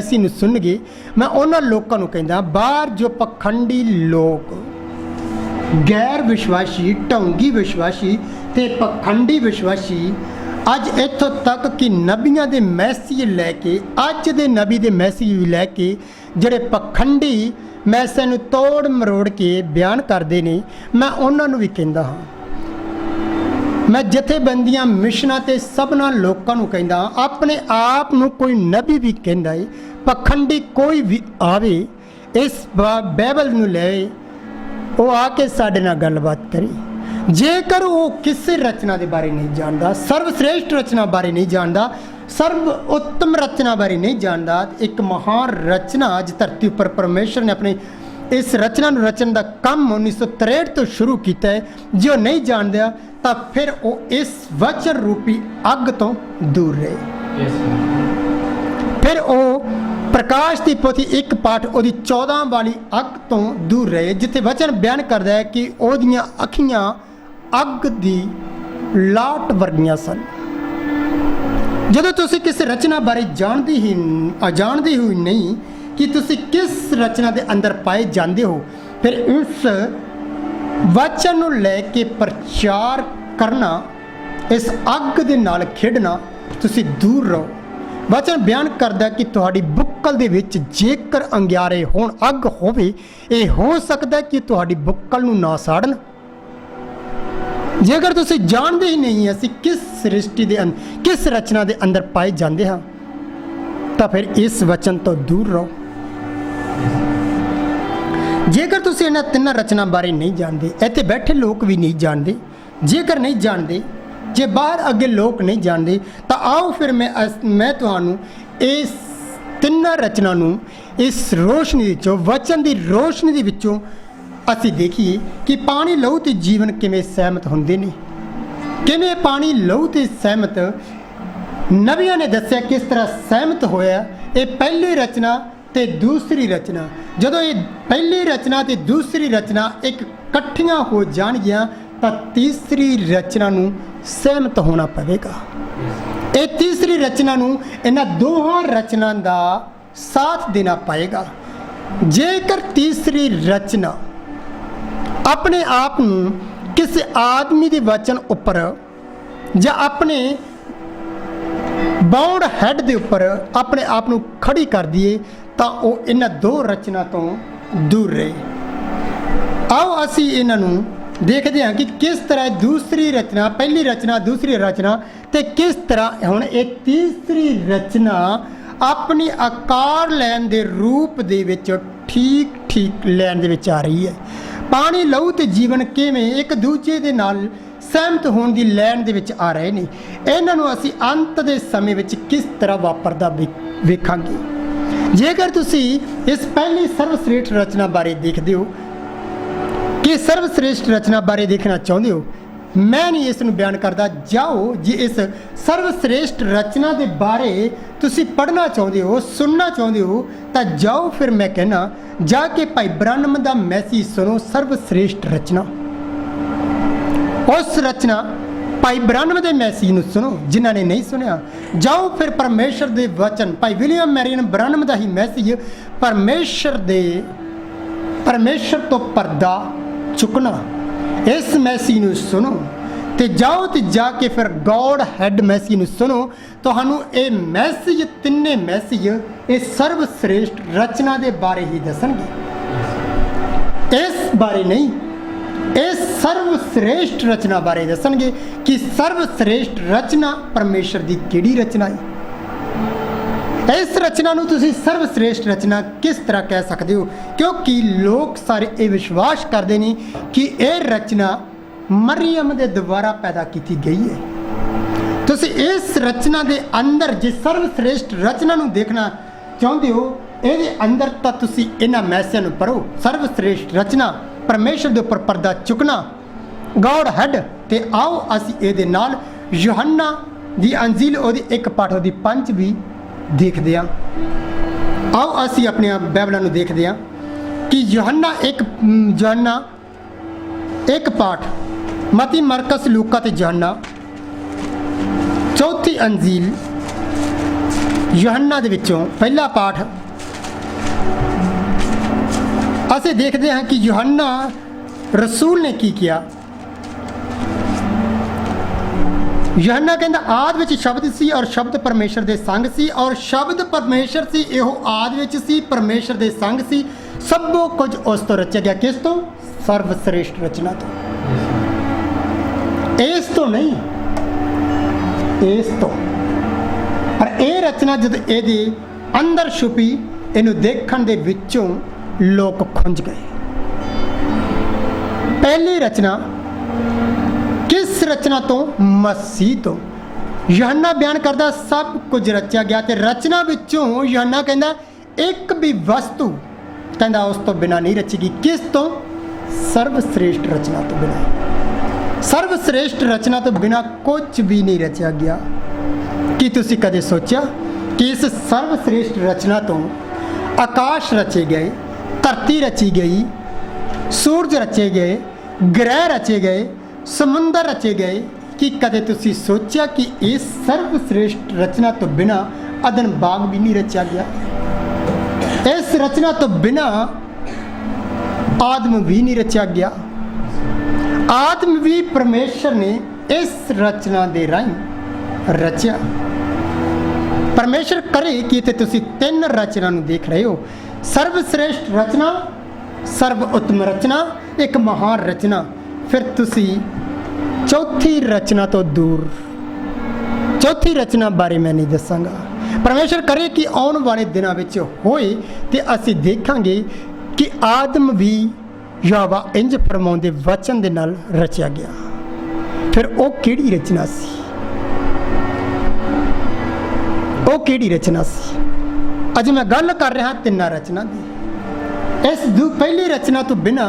ਅਸੀਂ ਨੂੰ ਸੁਣਨਗੇ। ਮੈਂ ਉਹਨਾਂ ਲੋਕਾਂ ਨੂੰ ਕਹਿੰਦਾ ਬਾਹਰ ਜੋ ਪਖੰਡੀ ਲੋਕ, ਗੈਰ ਵਿਸ਼ਵਾਸੀ, ਢੌਂਗੀ ਵਿਸ਼ਵਾਸੀ ਤੇ ਪਖੰਡੀ ਵਿਸ਼ਵਾਸੀ ਅੱਜ ਇੱਥੋਂ ਤੱਕ ਕਿ ਨਬੀਆਂ ਦੇ ਮੈਸੇਜ ਲੈ ਕੇ, ਅੱਜ ਦੇ ਨਬੀ ਦੇ ਮੈਸੇਜ ਵੀ ਲੈ ਕੇ ਜਿਹੜੇ ਪਖੰਡੀ ਮੈਸੇਜ ਨੂੰ ਤੋੜ ਮਰੋੜ ਕੇ ਬਿਆਨ ਕਰਦੇ ਨੇ, ਮੈਂ ਉਹਨਾਂ ਨੂੰ ਵੀ ਕਹਿੰਦਾ ਹਾਂ। ਮੈਂ ਜਥੇਬੰਦੀਆਂ, ਮਿਸ਼ਨਾਂ ਤੇ ਸਭਨਾਂ ਲੋਕਾਂ ਨੂੰ ਕਹਿੰਦਾ, ਆਪਣੇ ਆਪ ਨੂੰ ਕੋਈ ਨਬੀ ਵੀ ਕਹਿੰਦਾ ਹੈ, ਪਖੰਡੀ ਕੋਈ ਵੀ ਆਵੇ ਇਸ ਬਾਈਬਲ ਨੂੰ ਲੈ ਉਹ ਆ ਕੇ ਸਾਡੇ ਨਾਲ ਗੱਲਬਾਤ ਕਰੇ। ਜੇਕਰ ਉਹ ਕਿਸੇ ਰਚਨਾ ਦੇ ਬਾਰੇ ਨਹੀਂ ਜਾਣਦਾ, ਸਰਵਸ਼੍ਰੇਸ਼ਟ ਰਚਨਾ ਬਾਰੇ ਨਹੀਂ ਜਾਣਦਾ, ਸਰਵ ਉੱਤਮ ਰਚਨਾ ਬਾਰੇ ਨਹੀਂ ਜਾਣਦਾ, ਇੱਕ ਮਹਾਨ ਰਚਨਾ ਅੱਜ ਧਰਤੀ ਉੱਪਰ ਪਰਮੇਸ਼ਰ ਨੇ ਆਪਣੇ ਇਸ ਰਚਨਾ ਨੂੰ ਰਚਣ ਦਾ ਕੰਮ 1963 ਤੋਂ ਸ਼ੁਰੂ ਕੀਤਾ ਹੈ, ਜੋ ਨਹੀਂ ਜਾਣਦਾ ਤਾਂ ਫਿਰ ਉਹ ਇਸ ਵਚਨ ਰੂਪੀ ਅੱਗ ਤੋਂ ਦੂਰ ਰਹੇ। ਫਿਰ ਉਹ ਪ੍ਰਕਾਸ਼ ਦੀ ਪੋਥੀ 1 ਪਾਠ ਉਹਦੀ 14 ਵਾਲੀ ਅੱਗ ਤੋਂ ਦੂਰ ਰਹੇ, ਜਿੱਥੇ ਵਚਨ ਬਿਆਨ ਕਰਦਾ ਹੈ ਕਿ ਉਹਦੀਆਂ ਅੱਖੀਆਂ ਅੱਗ ਦੀ ਲਾਟ ਵਰਗੀਆਂ ਸਨ। ਜਦੋਂ ਤੁਸੀਂ ਕਿਸੇ ਰਚਨਾ ਬਾਰੇ ਜਾਣਦੇ ਹੀ ਨਹੀਂ ਕਿ ਤੁਸੀਂ ਕਿਸ ਰਚਨਾ ਦੇ ਅੰਦਰ ਪਾਏ ਜਾਂਦੇ ਹੋ, ਫਿਰ ਇਸ ਵਚਨ ਨੂੰ ਲੈ ਕੇ ਪ੍ਰਚਾਰ ਕਰਨਾ, ਇਸ ਅੱਗ ਦੇ ਨਾਲ ਖੇਡਣਾ, ਤੁਸੀਂ ਦੂਰ ਰਹੋ। ਵਚਨ ਬਿਆਨ ਕਰਦਾ ਕਿ ਤੁਹਾਡੀ ਬੁੱਕਲ ਦੇ ਵਿੱਚ ਜੇਕਰ ਅੰਗਿਆਰੇ ਹੋਣ, ਅੱਗ ਹੋਵੇ, ਇਹ ਹੋ ਸਕਦਾ ਕਿ ਤੁਹਾਡੀ ਬੁੱਕਲ ਨੂੰ ਨਾ ਸਾੜਨ। ਜੇਕਰ ਤੁਸੀਂ ਜਾਣਦੇ ਹੀ ਨਹੀਂ ਅਸੀਂ ਕਿਸ ਸ੍ਰਿਸ਼ਟੀ ਦੇ ਅੰਦਰ, ਕਿਸ ਰਚਨਾ ਦੇ ਅੰਦਰ ਪਾਏ ਜਾਂਦੇ ਹਾਂ, ਤਾਂ ਫਿਰ ਇਸ ਵਚਨ ਤੋਂ ਦੂਰ ਰਹੋ। ਜੇਕਰ ਤੁਸੀਂ ਇਹਨਾਂ ਤਿੰਨਾਂ ਰਚਨਾ ਬਾਰੇ ਨਹੀਂ ਜਾਣਦੇ, ਇੱਥੇ ਬੈਠੇ ਲੋਕ ਵੀ ਨਹੀਂ ਜਾਣਦੇ, ਜੇਕਰ ਨਹੀਂ ਜਾਣਦੇ, ਜੇ ਬਾਹਰ ਅੱਗੇ ਲੋਕ ਨਹੀਂ ਜਾਣਦੇ, ਤਾਂ ਆਓ ਫਿਰ ਮੈਂ ਤੁਹਾਨੂੰ ਇਸ ਤਿੰਨਾਂ ਰਚਨਾ ਨੂੰ ਇਸ ਰੋਸ਼ਨੀ ਵਿੱਚੋਂ, ਵਚਨ ਦੀ ਰੋਸ਼ਨੀ ਦੇ ਵਿੱਚੋਂ ਅਸੀਂ ਦੇਖੀਏ ਕਿ ਪਾਣੀ, ਲਹੂ ਤੇ ਜੀਵਨ ਕਿਵੇਂ ਸਹਿਮਤ ਹੁੰਦੇ ਨੇ, ਕਿਵੇਂ ਪਾਣੀ, ਲਹੂ ਤੇ ਸਹਿਮਤ ਨਬੀਆਂ ਨੇ ਦੱਸਿਆ ਕਿਸ ਤਰ੍ਹਾਂ ਸਹਿਮਤ ਹੋਇਆ। ਇਹ ਪਹਿਲੀ ਰਚਨਾ ਤੇ ਦੂਸਰੀ ਰਚਨਾ, ਜਦੋਂ ਇਹ ਪਹਿਲੀ ਰਚਨਾ ਤੇ ਦੂਸਰੀ ਰਚਨਾ ਇੱਕ ਇਕੱਠੀਆਂ ਹੋ ਜਾਣਗੀਆਂ ਤਾਂ ਤੀਸਰੀ ਰਚਨਾ ਨੂੰ ਸਹਿਮਤ ਹੋਣਾ ਪਵੇਗਾ। ਇਹ ਤੀਸਰੀ ਰਚਨਾ ਨੂੰ ਇਹਨਾਂ ਦੋਹਾਂ ਰਚਨਾ ਦਾ ਸਾਥ ਦੇਣਾ ਪਏਗਾ। ਜੇਕਰ ਤੀਸਰੀ ਰਚਨਾ ਆਪਣੇ ਆਪ ਨੂੰ ਕਿਸੇ ਆਦਮੀ ਦੇ ਵਚਨ ਉੱਪਰ ਜਾਂ ਆਪਣੇ ਬਾਉਂਡ ਹੈਡ ਦੇ ਉੱਪਰ ਆਪਣੇ ਆਪ ਨੂੰ ਖੜੀ ਕਰ ਦਈਏ ਤਾਂ ਉਹ ਇਹਨਾਂ ਦੋ ਰਚਨਾ ਤੋਂ ਦੂਰ ਰਹੇ। ਆਓ ਅਸੀਂ ਇਹਨਾਂ ਨੂੰ ਦੇਖਦੇ ਹਾਂ ਕਿ ਕਿਸ ਤਰ੍ਹਾਂ ਦੂਸਰੀ ਰਚਨਾ, ਪਹਿਲੀ ਰਚਨਾ, ਦੂਸਰੀ ਰਚਨਾ ਤੇ ਕਿਸ ਤਰ੍ਹਾਂ ਹੁਣ ਇਹ ਤੀਸਰੀ ਰਚਨਾ ਆਪਣੀ ਆਕਾਰ ਲੈਣ ਦੇ ਰੂਪ ਦੇ ਵਿੱਚ ਠੀਕ ਲੈਣ ਦੇ ਵਿੱਚ ਆ ਰਹੀ ਹੈ। ਪਾਣੀ, ਲਹੂ ਤੇ ਜੀਵਨ ਕਿਵੇਂ ਇੱਕ ਦੂਜੇ ਦੇ ਨਾਲ ਸਹਿਮਤ ਹੋਣ ਦੀ ਲੈਣ ਦੇ ਵਿੱਚ ਆ ਰਹੇ ਨੇ, ਇਹਨਾਂ ਨੂੰ ਅਸੀਂ ਅੰਤ ਦੇ ਸਮੇਂ ਵਿੱਚ ਕਿਸ ਤਰ੍ਹਾਂ ਵਾਪਰਦਾ ਵੇਖਾਂਗੇ। ਜੇਕਰ ਤੁਸੀਂ ਇਸ ਪਹਿਲੀ ਸਰਵਸ਼੍ਰੇਸ਼ਟ ਰਚਨਾ ਬਾਰੇ ਦੇਖਦੇ ਹੋ, ਕਿ ਸਰਵਸ਼੍ਰੇਸ਼ਟ ਰਚਨਾ ਬਾਰੇ ਦੇਖਣਾ ਚਾਹੁੰਦੇ ਹੋ, ਮੈਂ ਨਹੀਂ ਇਸ ਨੂੰ ਬਿਆਨ ਕਰਦਾ। ਜਾਓ, ਜੇ ਇਸ ਸਰਵਸ਼੍ਰੇਸ਼ਟ ਰਚਨਾ ਦੇ ਬਾਰੇ ਤੁਸੀਂ ਪੜ੍ਹਨਾ ਚਾਹੁੰਦੇ ਹੋ, ਸੁਣਨਾ ਚਾਹੁੰਦੇ ਹੋ, ਤਾਂ ਜਾਓ, ਫਿਰ ਮੈਂ ਕਹਿਣਾ ਜਾ ਕੇ ਭਾਈ ਬ੍ਰਹਨਮ ਦਾ ਮੈਸੇਜ ਸੁਣੋ। ਸਰਵਸ਼੍ਰੇਸ਼ਟ ਰਚਨਾ, ਉਸ ਰਚਨਾ ਭਾਈ ਬ੍ਰਹਨਮ ਦੇ ਮੈਸੇਜ ਨੂੰ ਸੁਣੋ। ਜਿਨ੍ਹਾਂ ਨੇ ਨਹੀਂ ਸੁਣਿਆ, ਜਾਓ ਫਿਰ ਪਰਮੇਸ਼ਰ ਦੇ ਵਚਨ, ਭਾਈ ਵਿਲੀਅਮ ਮੈਰੀਅਨ ਬ੍ਰਹਨਮ ਦਾ ਹੀ ਮੈਸੇਜ, ਪਰਮੇਸ਼ਰ ਤੋਂ ਪਰਦਾ ਚੁੱਕਣਾ, ਇਸ ਮੈਸੇਜ ਨੂੰ ਸੁਣੋ। ਤੇ ਜਾਓ ਤੇ ਜਾ ਕੇ ਫਿਰ ਗੋਡ ਹੈਡ ਮੈਸੇਜ ਨੂੰ ਸੁਣੋ। ਤੁਹਾਨੂੰ ਇਹ ਮੈਸੇਜ, ਤਿੰਨੇ ਮੈਸੇਜ ਇਹ ਸਰਵਸ਼੍ਰੇਸ਼ਟ ਰਚਨਾ ਦੇ ਬਾਰੇ ਹੀ ਦੱਸਣਗੇ, ਇਸ ਬਾਰੇ ਨਹੀਂ, ਇਸ ਸਰਵਸ਼੍ਰੇਸ਼ਟ ਰਚਨਾ ਬਾਰੇ ਦੱਸਣਗੇ ਕਿ ਸਰਵਸ਼੍ਰੇਸ਼ਟ ਰਚਨਾ ਪਰਮੇਸ਼ਰ ਦੀ ਕਿਹੜੀ ਰਚਨਾ ਹੈ। ਇਸ ਰਚਨਾ ਨੂੰ ਤੁਸੀਂ ਸਰਵਸ਼੍ਰੇਸ਼ਟ ਰਚਨਾ ਕਿਸ ਤਰ੍ਹਾਂ ਕਹਿ ਸਕਦੇ ਹੋ? ਕਿਉਂਕਿ ਲੋਕ ਸਾਰੇ ਇਹ ਵਿਸ਼ਵਾਸ ਕਰਦੇ ਨੇ ਕਿ ਇਹ ਰਚਨਾ ਮਰੀਅਮ ਦੇ ਦੁਆਰਾ ਪੈਦਾ ਕੀਤੀ ਗਈ ਹੈ। ਤੁਸੀਂ ਇਸ ਰਚਨਾ ਦੇ ਅੰਦਰ ਜੇ ਸਰਵਸ਼੍ਰੇਸ਼ਟ ਰਚਨਾ ਨੂੰ ਦੇਖਣਾ ਚਾਹੁੰਦੇ ਹੋ, ਇਹਦੇ ਅੰਦਰ ਤਾਂ ਤੁਸੀਂ ਇਹਨਾਂ ਮੈਸੇਜ ਨੂੰ ਪੜ੍ਹੋ। ਸਰਵਸ਼੍ਰੇਸ਼ਟ ਰਚਨਾ, ਪਰਮੇਸ਼ਰ ਦੇ ਉੱਪਰ ਪਰਦਾ ਚੁੱਕਣਾ, ਗੋਡ ਹੈਡ। ਤੇ ਆਓ ਅਸੀਂ ਇਹਦੇ ਨਾਲ ਯੋਹੰਨਾ ਦੀ ਅੰਜੀਲ ਉਹਦੀ 1 ਪਾਠ ਉਹਦੀ 5 ਵੀ ਦੇਖਦੇ ਹਾਂ। ਆਓ ਅਸੀਂ ਆਪਣੀਆਂ ਬਾਈਬਲਾਂ ਨੂੰ ਦੇਖਦੇ ਹਾਂ ਕਿ ਯੋਹੰਨਾ 1 ਪਾਠ, ਮਤੀ, ਮਰਕਸ, ਲੂਕਾ ਤੇ ਯੋਹੰਨਾ, ਚੌਥੀ ਅੰਜੀਲ यूहन्ना दे विचों पहला पाठ ਅਸੀਂ देखते हैं कि यूहन्ना रसूल ने की किया। यूहन्ना कहता आद विच शब्द सी और शब्द परमेश्वर दे संग सी और शब्द परमेश्वर सी, इहो आद विच सी, परमेश्वर दे संग सी। सबो कुछ उस तो रचा गया। किस तो? सर्वश्रेष्ठ रचना तो, इस तो नहीं, इस तो। पर यह रचना जब ये अंदर छुपी, इनू देखण दे विचों लोग खुंज गए। पहली रचना किस रचना तो? मसीह तो। यूहन्ना बयान करदा सब कुछ रचा गया, ते रचना विचों यूहन्ना कहंदा एक भी वस्तु कहंदा उस तो बिना नहीं रचेगी। किस तो? सर्वश्रेष्ठ रचना तो बिना। सर्वश्रेष्ठ रचना तो बिना कुछ भी नहीं रचा गया। कि तुसी कदे सोचा कि इस सर्वश्रेष्ठ रचना तो आकाश रचे गए, धरती रची गई, सूरज रचे गए, ग्रह रचे गए, समुंदर रचे गए। कि कदे तुसी सोचा कि इस सर्वश्रेष्ठ रचना तो बिना अदन बाग भी नहीं रचा गया। इस रचना तो बिना आदम भी नहीं रचा गया। आदम भी परमेश्वर ने इस रचना दे राही रचा। परमेश्वर करे कि इत्थे तुसी तीन रचना नूं देख रहे हो। सर्वश्रेष्ठ रचना, सर्व उत्तम रचना, एक महान रचना। फिर तुसी चौथी रचना तो दूर, चौथी रचना बारे मैं नहीं दसांगा। परमेश्वर करे कि आने वाले दिनों में होए तो असी देखांगे कि आदम भी यहोवा इंज फरमाउंदे वचन दे नाल रचा गया। फिर वो किहड़ी रचना सी? वो किहड़ी रचना सी? अज मैं गल कर रहा तिन्ना रचना दी। इस पहली रचना तो बिना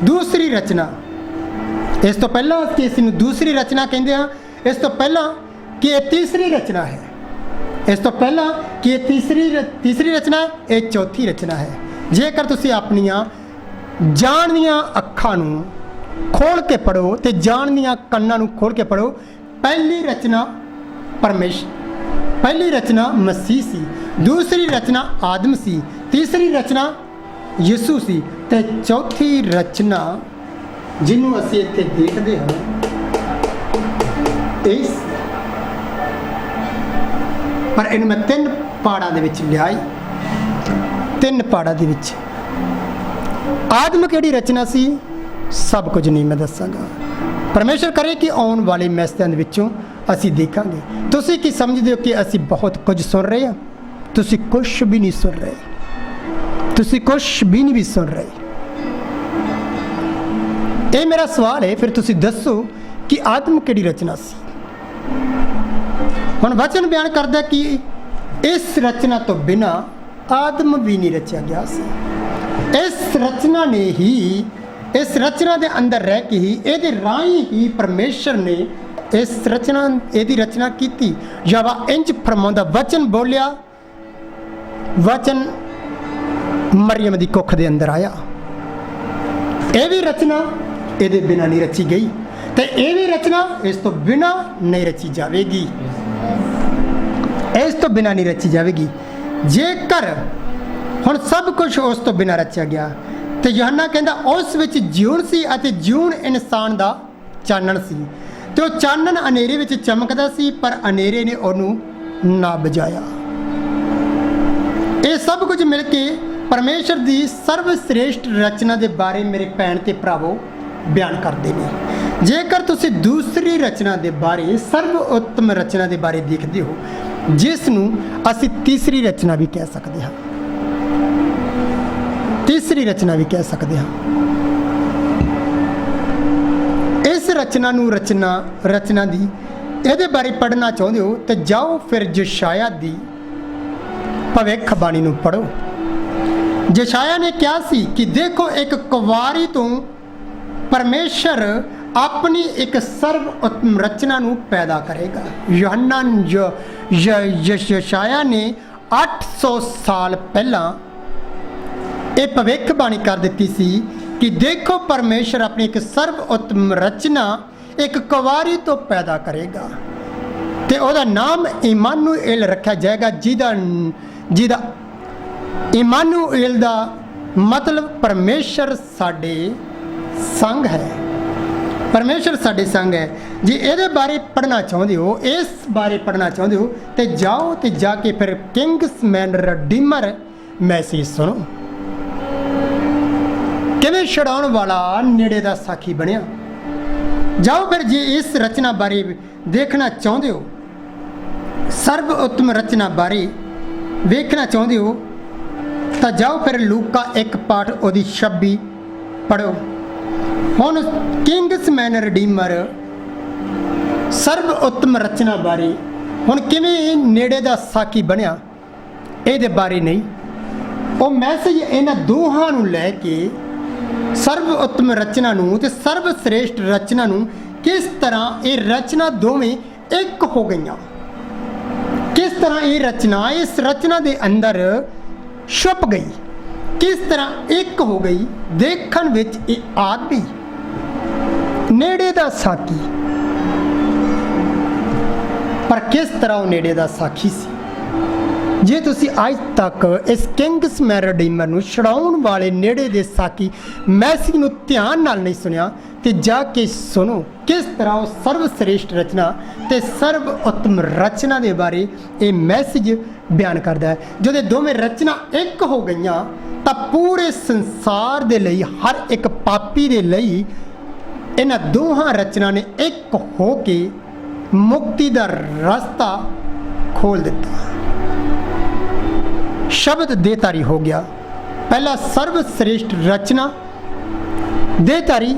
दूसरी रचना, इस तो पहला कि इस दूसरी रचना कहते हैं, इस तो पहला कि यह तीसरी रचना है, इस तो पहला कि यह तीसरी रचना है, यह चौथी रचना है। जेकर तुसी अपनियां जान दियां अखां नूं खोल के पढ़ो तो जान दियां कन्नां नूं खोल के पढ़ो। पहली रचना परमेश्वर, पहली रचना मसीह सी, दूसरी रचना आदम सी, तीसरी रचना यीशु सी, ते चौथी रचना जिन्हों असी इत्थे देखते हैं इस। पर इन मैं तीन पहाड़ों दे विच लियाई, तीन पहाड़ों दे विच। आदम किहड़ी रचना सी? सब कुछ नहीं मैं दसांगा। परमेश्वर करे कि आने वाले मैसेजां दे विचों असी देखांगे। तुसी की समझदे हो कि असी बहुत कुछ सुन रहे हैं? तुसी कुछ भी नहीं सुन रहे, तुसी कुछ भी नहीं भी सुन रहे। ये मेरा सवाल है। फिर तुसी दसो कि आदम किहड़ी रचना सी? हुण वचन बयान करदा कि इस रचना तो बिना आदम भी नहीं रचा गया सी। इस रचना ने ही, इस रचना के अंदर रह के ही, ये राही ही परमेश्वर ने इस रचना, यदी रचना की। यहोवा इंज फरमाउंदा, वचन बोलिया, वचन मरियम दी कुख दे अंदर आया। यह भी रचना ये बिना नहीं रची गई, तो यह भी रचना इस तो बिना नहीं रची जाएगी, इस तो बिना नहीं रची जाएगी। जेकर हुण सब कुछ उस तो बिना रचा गया तो यूहन्ना कहता उस विच जीवन सी अते जीवन इंसान दा चानण सी, तो चानण अनेरे विच चमकदा सी पर अनेरे ने उहनूं ना बुझाया। ये सब कुछ मिल के परमेश्वर की सर्वश्रेष्ठ रचना के बारे मेरे भैन ते भरावो बयान करते हैं। जेकर तुसी दूसरी रचना के बारे, सर्व उत्तम रचना के बारे देखते हो, जिसनूं असी तीसरी रचना भी कह सकते हैं, तीसरी रचना भी कह सकते हैं। इस रचना नूं रचना दी ये बारे पढ़ना चाहते हो तो जाओ फिर यशायाह दी भविष्यवाणी नूं पढ़ो। यशायाह ने क्या सी कि देखो एक कुवारी तो परमेश्वर अपनी एक सर्व उत्तम रचना नूं पैदा करेगा। यशायाह ने 800 साल पहला ये भविष्यवाणी कर दी सी कि देखो परमेश्वर अपनी एक सर्व उत्तम रचना एक कुवारी तो पैदा करेगा। ਤੇ ਉਹਦਾ ਨਾਮ ਇਮਾਨੂਏਲ ਰੱਖਿਆ ਜਾਏਗਾ, ਜਿਹਦਾ ਇਮਾਨੂਏਲ ਦਾ ਮਤਲਬ ਪਰਮੇਸ਼ਰ ਸਾਡੇ ਸੰਗ ਹੈ। ਪਰਮੇਸ਼ਰ ਸਾਡੇ ਸੰਗ ਹੈ। ਜੇ ਇਹਦੇ ਬਾਰੇ ਪੜ੍ਹਨਾ ਚਾਹੁੰਦੇ ਹੋ, ਇਸ ਬਾਰੇ ਪੜ੍ਹਨਾ ਚਾਹੁੰਦੇ ਹੋ, ਤੇ ਜਾਓ ਤੇ ਜਾ ਕੇ ਫਿਰ ਕਿੰਗਸਮੈਨ ਰਡੀਮਰ ਮੈਸੇਜ ਸੁਣੋ, ਕਿਵੇਂ ਛੁਡਾਉਣ ਵਾਲਾ ਨੇੜੇ ਦਾ ਸਾਖੀ ਬਣਿਆ। ਜਾਓ ਫਿਰ ਜੇ ਇਸ ਰਚਨਾ ਬਾਰੇ ਦੇਖਣਾ ਚਾਹੁੰਦੇ ਹੋ, ਸਰਬ ਉੱਤਮ ਰਚਨਾ ਬਾਰੇ ਵੇਖਣਾ ਚਾਹੁੰਦੇ ਹੋ, ਤਾਂ ਜਾਓ ਫਿਰ ਲੂਕਾ 1 ਪਾਠ ਉਹਦੀ 26 ਪੜ੍ਹੋ। ਹੁਣ ਕਿੰਗਸਮੈਨ ਰਡੀਮਰ ਸਰਬ ਉੱਤਮ ਰਚਨਾ ਬਾਰੇ ਹੁਣ ਕਿਵੇਂ ਨੇੜੇ ਦਾ ਸਾਖੀ ਬਣਿਆ, ਇਹਦੇ ਬਾਰੇ ਨਹੀਂ। ਉਹ ਮੈਸੇਜ ਇਹਨਾਂ ਦੋਹਾਂ ਨੂੰ ਲੈ ਕੇ ਸਰਬ ਉੱਤਮ ਰਚਨਾ ਨੂੰ ਤੇ ਸਰਬ ਸ੍ਰੇਸ਼ਟ ਰਚਨਾ ਨੂੰ, ਕਿਸ ਤਰ੍ਹਾਂ ਇਹ ਰਚਨਾ ਦੋਵੇਂ ਇੱਕ ਹੋ ਗਈਆਂ, ਕਿਸ ਤਰ੍ਹਾਂ ਇਹ ਰਚਨਾ ਇਸ ਰਚਨਾ ਦੇ ਅੰਦਰ ਛੁਪ ਗਈ, ਕਿਸ ਤਰ੍ਹਾਂ ਇੱਕ ਹੋ ਗਈ, ਦੇਖਣ ਵਿੱਚ ਇਹ ਆਦਮੀ ਨੇੜੇ ਦਾ ਸਾਖੀ, ਪਰ ਕਿਸ ਤਰ੍ਹਾਂ ਉਹ ਨੇੜੇ ਦਾ ਸਾਖੀ ਸੀ। ਜੇ ਤੁਸੀਂ ਅੱਜ ਤੱਕ ਇਸ ਕਿੰਗਸਮੈਨ ਰਡੀਮਰ ਨੂੰ ਛੁਡਾਉਣ ਵਾਲੇ ਨੇੜੇ ਦੇ ਸਾਖੀ ਮੈਸੇਜ ਨੂੰ ਧਿਆਨ ਨਾਲ ਨਹੀਂ ਸੁਣਿਆ, ਤੇ ਜਾ ਕੇ ਸੁਣੋ ਕਿਸ ਤਰ੍ਹਾਂ ਉਹ ਸਰਵ ਸ੍ਰੇਸ਼ਟ ਰਚਨਾ ਤੇ ਸਰਬ ਉੱਤਮ ਰਚਨਾ ਦੇ ਬਾਰੇ ਇਹ ਮੈਸੇਜ ਬਿਆਨ ਕਰਦਾ ਹੈ। ਜਦੋਂ ਦੋਵੇਂ ਰਚਨਾ ਇੱਕ ਹੋ ਗਈਆਂ ਤਾਂ ਪੂਰੇ ਸੰਸਾਰ ਦੇ ਲਈ, ਹਰ ਇੱਕ ਪਾਪੀ ਦੇ ਲਈ ਇਹਨਾਂ ਦੋਹਾਂ ਰਚਨਾ ਨੇ ਇੱਕ ਹੋ ਕੇ ਮੁਕਤੀ ਦਾ ਰਸਤਾ ਖੋਲ ਦਿੱਤਾ। ਸ਼ਬਦ ਦੇਹਧਾਰੀ ਹੋ ਗਿਆ। ਪਹਿਲਾ ਸਰਵ ਸ੍ਰੇਸ਼ਟ ਰਚਨਾ ਦੇਹਧਾਰੀ,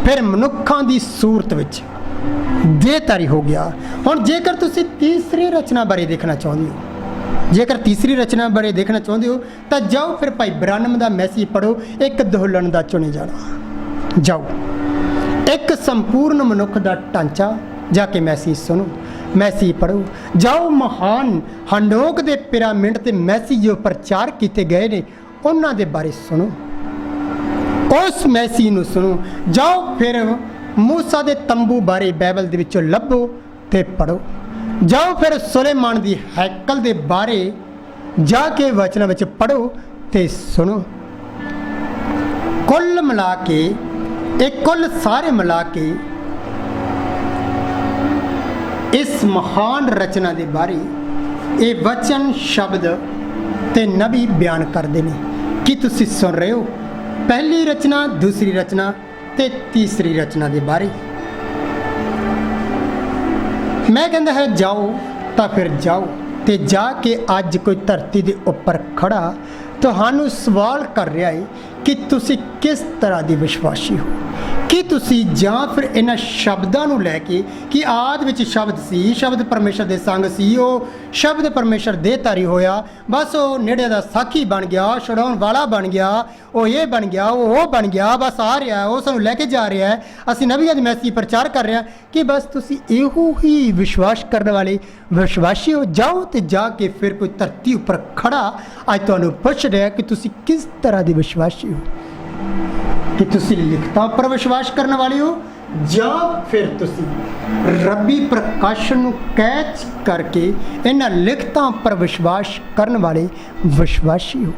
ਫਿਰ ਮਨੁੱਖਾਂ ਦੀ ਸੂਰਤ ਵਿੱਚ ਦੇਹਧਾਰੀ ਹੋ ਗਿਆ। ਹੁਣ ਜੇਕਰ ਤੁਸੀਂ ਤੀਸਰੀ ਰਚਨਾ ਬਾਰੇ ਦੇਖਣਾ ਚਾਹੁੰਦੇ ਹੋ, ਜੇਕਰ ਤੀਸਰੀ ਰਚਨਾ ਬਾਰੇ ਦੇਖਣਾ ਚਾਹੁੰਦੇ ਹੋ, ਤਾਂ ਜਾਓ ਫਿਰ ਭਾਈ ਬ੍ਰਾਨਮ ਦਾ ਮੈਸੇਜ ਪੜ੍ਹੋ, ਇੱਕ ਦੁਹਲਣ ਦਾ ਚੁਣੇ ਜਾਣਾ। ਜਾਓ ਇੱਕ ਸੰਪੂਰਨ ਮਨੁੱਖ ਦਾ ਢਾਂਚਾ, ਜਾ ਕੇ ਮੈਸੇਜ ਸੁਣੋ, ਮੈਸੇਜ ਪੜ੍ਹੋ। ਜਾਓ ਮਹਾਨ ਹੰਡੋਕ ਦੇ ਪਿਰਾਮਿਡ ਤੇ ਮੈਸੇਜ ਜੋ ਪ੍ਰਚਾਰ ਕੀਤੇ ਗਏ ਨੇ ਉਹਨਾਂ ਦੇ ਬਾਰੇ ਸੁਣੋ, ਉਸ ਮੈਸੇਜ ਨੂੰ ਸੁਣੋ। ਜਾਓ ਫਿਰ ਮੂਸਾ ਦੇ ਤੰਬੂ ਬਾਰੇ ਬਾਈਬਲ ਦੇ ਵਿੱਚੋਂ ਲੱਭੋ ਤੇ ਪੜ੍ਹੋ। ਜਾਓ ਫਿਰ ਸੁਲੇਮਾਨ ਦੀ ਹੈਕਲ ਦੇ ਬਾਰੇ ਜਾ ਕੇ ਵਚਨਾਂ ਵਿੱਚ ਪੜ੍ਹੋ ਤੇ ਸੁਣੋ। ਕੁੱਲ ਮਿਲਾ ਕੇ ਇਹ ਕੁੱਲ ਸਾਰੇ ਮਿਲਾ ਕੇ ਇਸ ਮਹਾਨ ਰਚਨਾ ਦੇ ਬਾਰੇ ਇਹ ਵਚਨ ਸ਼ਬਦ ਤੇ ਨਬੀ ਬਿਆਨ ਕਰਦੇ ਨੇ। ਕੀ ਤੁਸੀਂ ਸੁਣ ਰਹੇ ਹੋ? ਪਹਿਲੀ ਰਚਨਾ, ਦੂਸਰੀ ਰਚਨਾ ਤੇ ਤੀਸਰੀ ਰਚਨਾ ਦੇ ਬਾਰੇ ਮੈਂ ਕਹਿੰਦਾ ਹੈ ਜਾਓ ਤਾਂ ਫਿਰ ਜਾਓ, ਤੇ ਜਾ ਕੇ ਅੱਜ ਕੋਈ ਧਰਤੀ ਦੇ ਉੱਪਰ ਖੜਾ ਤੁਹਾਨੂੰ ਸਵਾਲ ਕਰ ਰਿਹਾ ਹੈ ਕਿ ਤੁਸੀਂ ਕਿਸ ਤਰ੍ਹਾਂ ਦੇ ਵਿਸ਼ਵਾਸੀ ਹੋ। ਕੀ ਤੁਸੀਂ ਜਾਂ ਫਿਰ ਇਹਨਾਂ ਸ਼ਬਦਾਂ ਨੂੰ ਲੈ ਕੇ ਕਿ ਆਦਿ ਵਿੱਚ ਸ਼ਬਦ ਸੀ, ਸ਼ਬਦ ਪਰਮੇਸ਼ਰ ਦੇ ਸੰਗ ਸੀ, ਉਹ ਸ਼ਬਦ ਪਰਮੇਸ਼ਰ ਦੇਹਧਾਰੀ ਹੋਇਆ, ਬਸ ਉਹ ਨੇੜੇ ਦਾ ਸਾਖੀ ਬਣ ਗਿਆ, ਛੁਡਾਉਣ ਵਾਲਾ ਬਣ ਗਿਆ, ਉਹ ਇਹ ਬਣ ਗਿਆ, ਉਹ ਬਣ ਗਿਆ, ਬਸ ਆ ਰਿਹਾ, ਉਹ ਸਾਨੂੰ ਲੈ ਕੇ ਜਾ ਰਿਹਾ ਹੈ, ਅਸੀਂ ਨਬੀਆਂ ਦੀ ਮੈਸੇਜ ਪ੍ਰਚਾਰ ਕਰ ਰਹੇ ਹਾਂ, ਕਿ ਬਸ ਤੁਸੀਂ ਇਹੋ ਹੀ ਵਿਸ਼ਵਾਸ ਕਰਨ ਵਾਲੇ ਵਿਸ਼ਵਾਸੀ ਹੋ। ਜਾਓ ਤੇ ਜਾ ਕੇ ਫਿਰ ਕੋਈ ਧਰਤੀ ਉੱਪਰ ਖੜਾ ਅੱਜ ਤੁਹਾਨੂੰ ਪੁੱਛ ਰਿਹਾ ਕਿ ਤੁਸੀਂ ਕਿਸ ਤਰ੍ਹਾਂ ਦੇ ਵਿਸ਼ਵਾਸੀ ਹੋ। ਕਿ ਤੁਸੀਂ ਲਿਖਤਾਂ ਪਰ ਵਿਸ਼ਵਾਸ ਕਰਨ ਵਾਲੇ ਹੋ ਜਾਂ ਫਿਰ ਤੁਸੀਂ ਰੱਬੀ ਪ੍ਰਕਾਸ਼ਨ ਨੂੰ ਕੈਚ ਕਰਕੇ ਇਹਨਾਂ ਲਿਖਤਾਂ ਪਰ ਵਿਸ਼ਵਾਸ ਕਰਨ ਵਾਲੇ ਵਿਸ਼ਵਾਸੀ ਹੋ।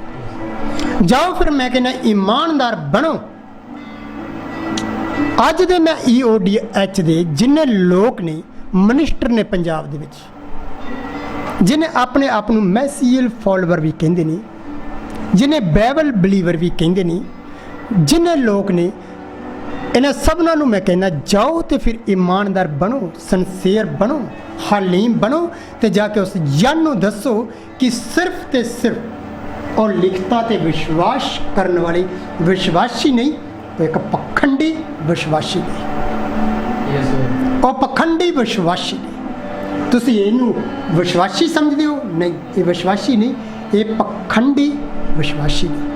ਜਾਓ ਫਿਰ ਮੈਂ ਕਹਿੰਦਾ ਇਮਾਨਦਾਰ ਬਣੋ। ਅੱਜ ਦੇ ਮੈਂ EODH ਦੇ ਜਿੰਨੇ ਲੋਕ ਨੇ, ਮਨਿਸਟਰ ਨੇ ਪੰਜਾਬ ਦੇ ਵਿੱਚ, ਜਿਹਨੇ ਆਪਣੇ ਆਪ ਨੂੰ ਮੈਸੀਅਲ ਫੋਲੋਵਰ ਵੀ ਕਹਿੰਦੇ ਨੇ, ਜਿਹਨੇ ਬਾਈਬਲ ਬਲੀਵਰ ਵੀ ਕਹਿੰਦੇ ਨੇ, ਜਿੰਨੇ ਲੋਕ ਨੇ, ਇਹਨਾਂ ਸਭਨਾਂ ਨੂੰ ਮੈਂ ਕਹਿੰਦਾ ਜਾਓ ਤੇ ਫਿਰ ਇਮਾਨਦਾਰ ਬਣੋ, ਸੰਸੀਅਰ ਬਣੋ, ਹਲੀਮ ਬਣੋ, ਤੇ ਜਾ ਕੇ ਉਸ ਜਨ ਨੂੰ ਦੱਸੋ ਕਿ ਸਿਰਫ ਤੇ ਸਿਰਫ ਉਹ ਲਿਖਤਾਂ ਤੇ ਵਿਸ਼ਵਾਸ ਕਰਨ ਵਾਲੇ ਵਿਸ਼ਵਾਸੀ ਨਹੀਂ, ਉਹ ਇੱਕ ਪਖੰਡੀ ਵਿਸ਼ਵਾਸੀ ਨੇ। ਉਹ ਪਖੰਡੀ ਵਿਸ਼ਵਾਸੀ ਨੇ। ਤੁਸੀਂ ਇਹਨੂੰ ਵਿਸ਼ਵਾਸੀ ਸਮਝਦੇ ਹੋ? ਨਹੀਂ, ਇਹ ਵਿਸ਼ਵਾਸੀ ਨਹੀਂ, ਇਹ ਪਖੰਡੀ ਵਿਸ਼ਵਾਸੀ ਨੇ।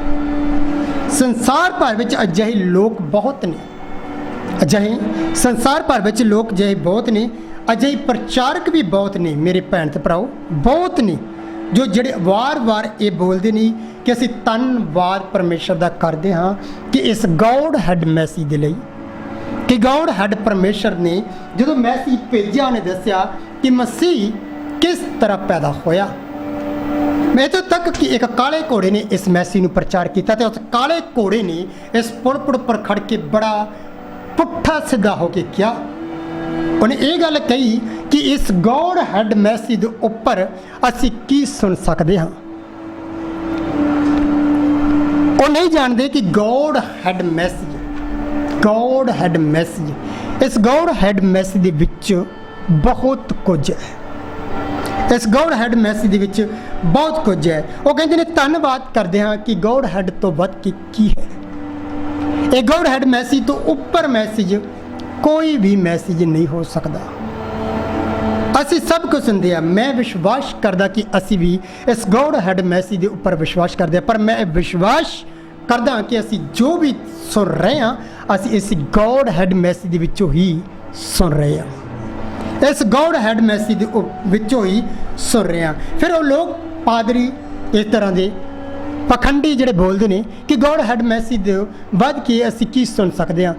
ਸੰਸਾਰ ਭਰ ਵਿੱਚ ਅਜਿਹੇ ਲੋਕ ਬਹੁਤ ਨੇ, ਅਜਿਹੇ ਸੰਸਾਰ ਭਰ ਵਿੱਚ ਲੋਕ ਅਜਿਹੇ ਬਹੁਤ ਨੇ, ਅਜਿਹੇ ਪ੍ਰਚਾਰਕ ਵੀ ਬਹੁਤ ਨੇ ਮੇਰੇ ਭੈਣ ਤੇ ਭਰਾਓ, ਬਹੁਤ ਨੇ ਜੋ ਜਿਹੜੇ ਵਾਰ-ਵਾਰ ਇਹ ਬੋਲਦੇ ਨਹੀਂ ਕਿ ਅਸੀਂ ਧੰਨਵਾਦ ਪਰਮੇਸ਼ਰ ਦਾ ਕਰਦੇ ਹਾਂ ਕਿ ਇਸ ਗੌਡ ਹੈਡ ਮੈਸੇਜ ਦੇ ਲਈ, ਕਿ ਗੌਡ ਹੈਡ ਪਰਮੇਸ਼ਰ ਨੇ ਜਦੋਂ ਮੈਸੇਜ ਭੇਜਿਆ, ਉਹਨੇ ਦੱਸਿਆ कि मसीह किस तरह पैदा होया। मैं इतों तक कि एक काले घोड़े ने इस मैसेज नूं प्रचार किया ते उस काले घोड़े ने इस पुलपट पर खड़ के बड़ा पुट्ठा सीधा होके किया। उन्हें ये गल कही कि इस गॉड हैड मैसेज दे उपर असी की सुन सकते हाँ। वो नहीं जानते कि गॉड हैड मैसेज इस गॉड हैड मैसेज दे विच बहुत कुछ है। इस गॉड हैड मैसेज दे विच बहुत कुछ है। वो कहते हैं धन्यवाद करते हैं कि गॉड हैड तो वध के की है। ये गॉड हैड मैसेज तो उपर मैसेज कोई भी मैसेज नहीं हो सकता। असी सब कुछ सुनते हैं। मैं विश्वास करदा कि असी भी इस गॉड हैड मैसेज के उपर विश्वास करते हैं, पर मैं विश्वास करदा कि असी जो भी सुन रहे हैं असी इस गॉड हैड मैसेज के विचों ही सुन रहे हैं। इस गॉड हैड मैसेज के विचों ही सुन रहे हैं। फिर वो लोग पादरी इस तरह के पखंडी ਜਿਹੜੇ बोलते हैं कि गॉड हैड मैसेज वध के असी की सुन सकते हैं।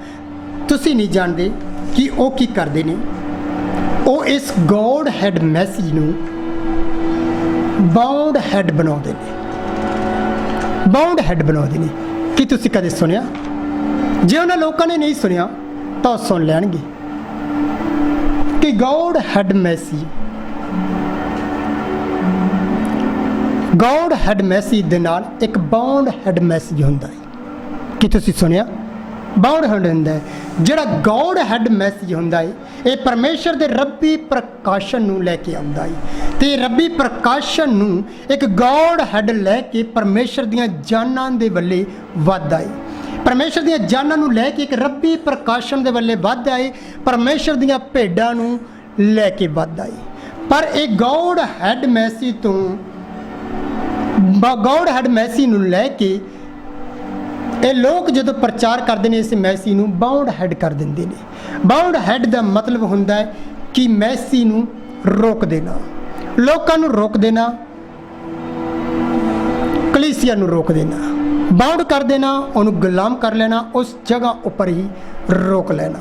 तुसी नहीं जानते कि वो की करते हैं। वो इस गॉड हैड मैसेज नूं बाउंड हैड बनाते हैं। बाउंड हैड बनाते हैं कि तुसी कदे सुनिया? जे उन्होंने लोगों ने नहीं सुनिया तो सुन लैणगे कि गॉड हैड मैसेज दे नाल एक बाउंड हैड मैसेज हुंदा है। कि तुसी सुनिया? बाउंड हैड हुंदा है। जिहड़ा गॉड हैड मैसेज हुंदा है ये परमेश्वर दे रब्बी प्रकाशन नूं लैके आउंदा है। ते रब्बी प्रकाशन नूं एक गॉड हैड लैके परमेश्वर दियां जानां दे वल्ले वधदा है। परमेश्वर दियां जानां नूं लैके एक रब्बी प्रकाशन दे वल्ले वधदा है। परमेश्वर दियां भेडां नूं लैके वधदा है। पर एक गॉड हैड मैसेज तो गॉड हैड मैसेज नूं लैके ये लोग जो प्रचार करते हैं इस मैसेज नूं बाउंड हैड कर देंगे ने। बाउंड हैड का मतलब होंदा है कि मैसेज नूं रोक देना, लोगों नूं रोक देना, कलीसिया नूं रोक देना, बाउंड कर देना, उन्होंने गुलाम कर लेना, उस जगह उपर ही रोक लेना।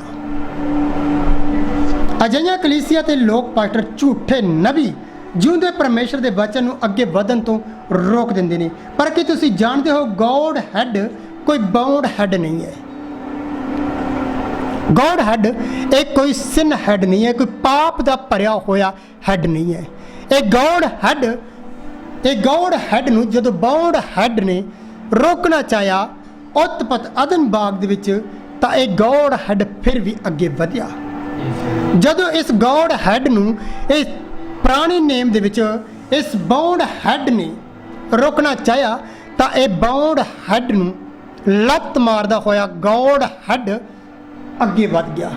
अजिहियां कलीसिया ते लोग पास्टर झूठे नबी जिउंदे परमेश्वर के वचन नूं अगे वधन तो रोक देंगे ने। पर कि तुसी जानते हो गॉड हैड कोई बाउंड हैड नहीं है। गॉड हैड एक कोई सिन हैड नहीं है, कोई पाप का भरिया होया हैड नहीं है। एक गॉड हैड नूं जदों बाउंड हैड ने रोकना चाहया उत्पत अदन बाग दे विच तां एक गॉड हैड फिर भी अगे वधिया। जदों इस गॉड हैड नूं इस पुराने नेम दे विच इस बाउंड हैड ने रोकना चाहया तां इह बाउंड हैड नूं लत मारदा होया गॉड हैड अगे वध गया।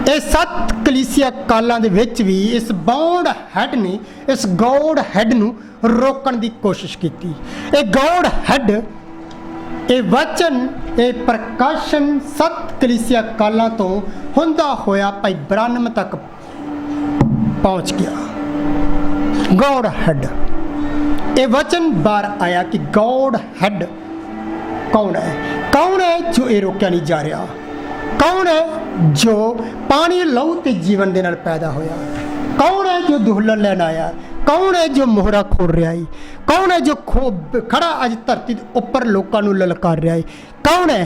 ये 7 कलीसिया कालां दे विच भी इस बाउंड हैड ने इस गॉड हैड नूं रोकण दी कोशिश की। ये गॉड हैड ये वचन ये प्रकाशन 7 कलीसिया कालां तो हुंदा होया भाई ब्रानम तक पहुंच गया। गॉड हैड ये वचन बार आया कि गॉड हैड कौन है? कौन है जो ये रोकया नहीं जा रहा? कौन है जो पानी लहू ते जीवन दे नाल पैदा होया? कौन है जो दुल्हन लैन आया? कौन है जो मोहरा खोल रहा है? कौन है जो खड़ा अज धरती उपर लोगों को ललकार रहा है? कौन है?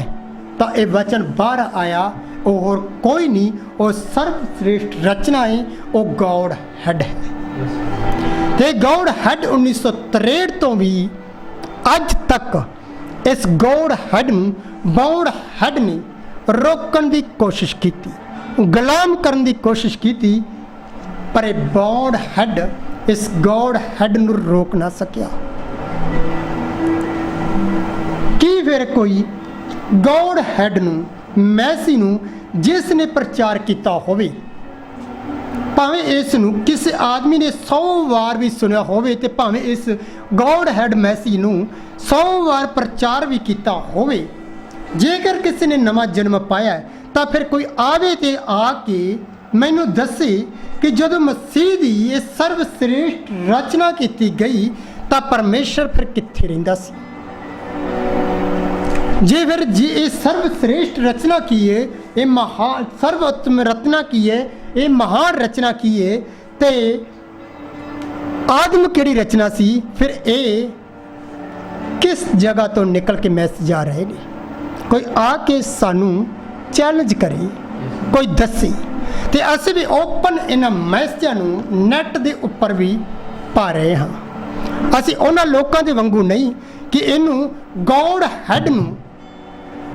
तो ये वचन बाहर आया और कोई नहीं, वो सर्वश्रेष्ठ रचना है, वो गॉड हैड है। ते गॉड हैड 1963 तो भी अज तक इस गॉड हैड नूं बाउंड हैड ने रोकण की कोशिश की, गुलाम करने की कोशिश की, पर यह बाउंड हैड इस गॉड हैड नूं रोक ना सकिया। की फिर कोई गॉड हैड नूं मैसेज नूं जिसने प्रचार किया होवे, भावें इस नूं किसी आदमी ने 100 वार भी सुनिया होवे ते भावें इस गॉड हैड मैसेज नूं 100 वार प्रचार भी किया होवे, जेकर किसी ने नवा जन्म पाया तो फिर कोई आवे ते आके मैनू दसे कि जदों मसीह की ये सर्वश्रेष्ठ रचना की गई तो परमेश्वर फिर कित्थे रहिंदा सी? जे फिर ये सर्वश्रेष्ठ रचना की है, ये महान सर्वोत्तम रचना की है, ये महान रचना की है ते आदम किहड़ी रचना सी, फिर ये किस जगह तो निकल के मैसेज जा रहे हैं। कोई आके सानू चैलेंज करे, कोई दसे, तो असीं भी ओपन इन्हां मैसेजां नूं नैट दे उपर भी पा रहे हाँ। असीं उन्हां लोकां दे वांगू नहीं कि इनू गॉड हैड नूं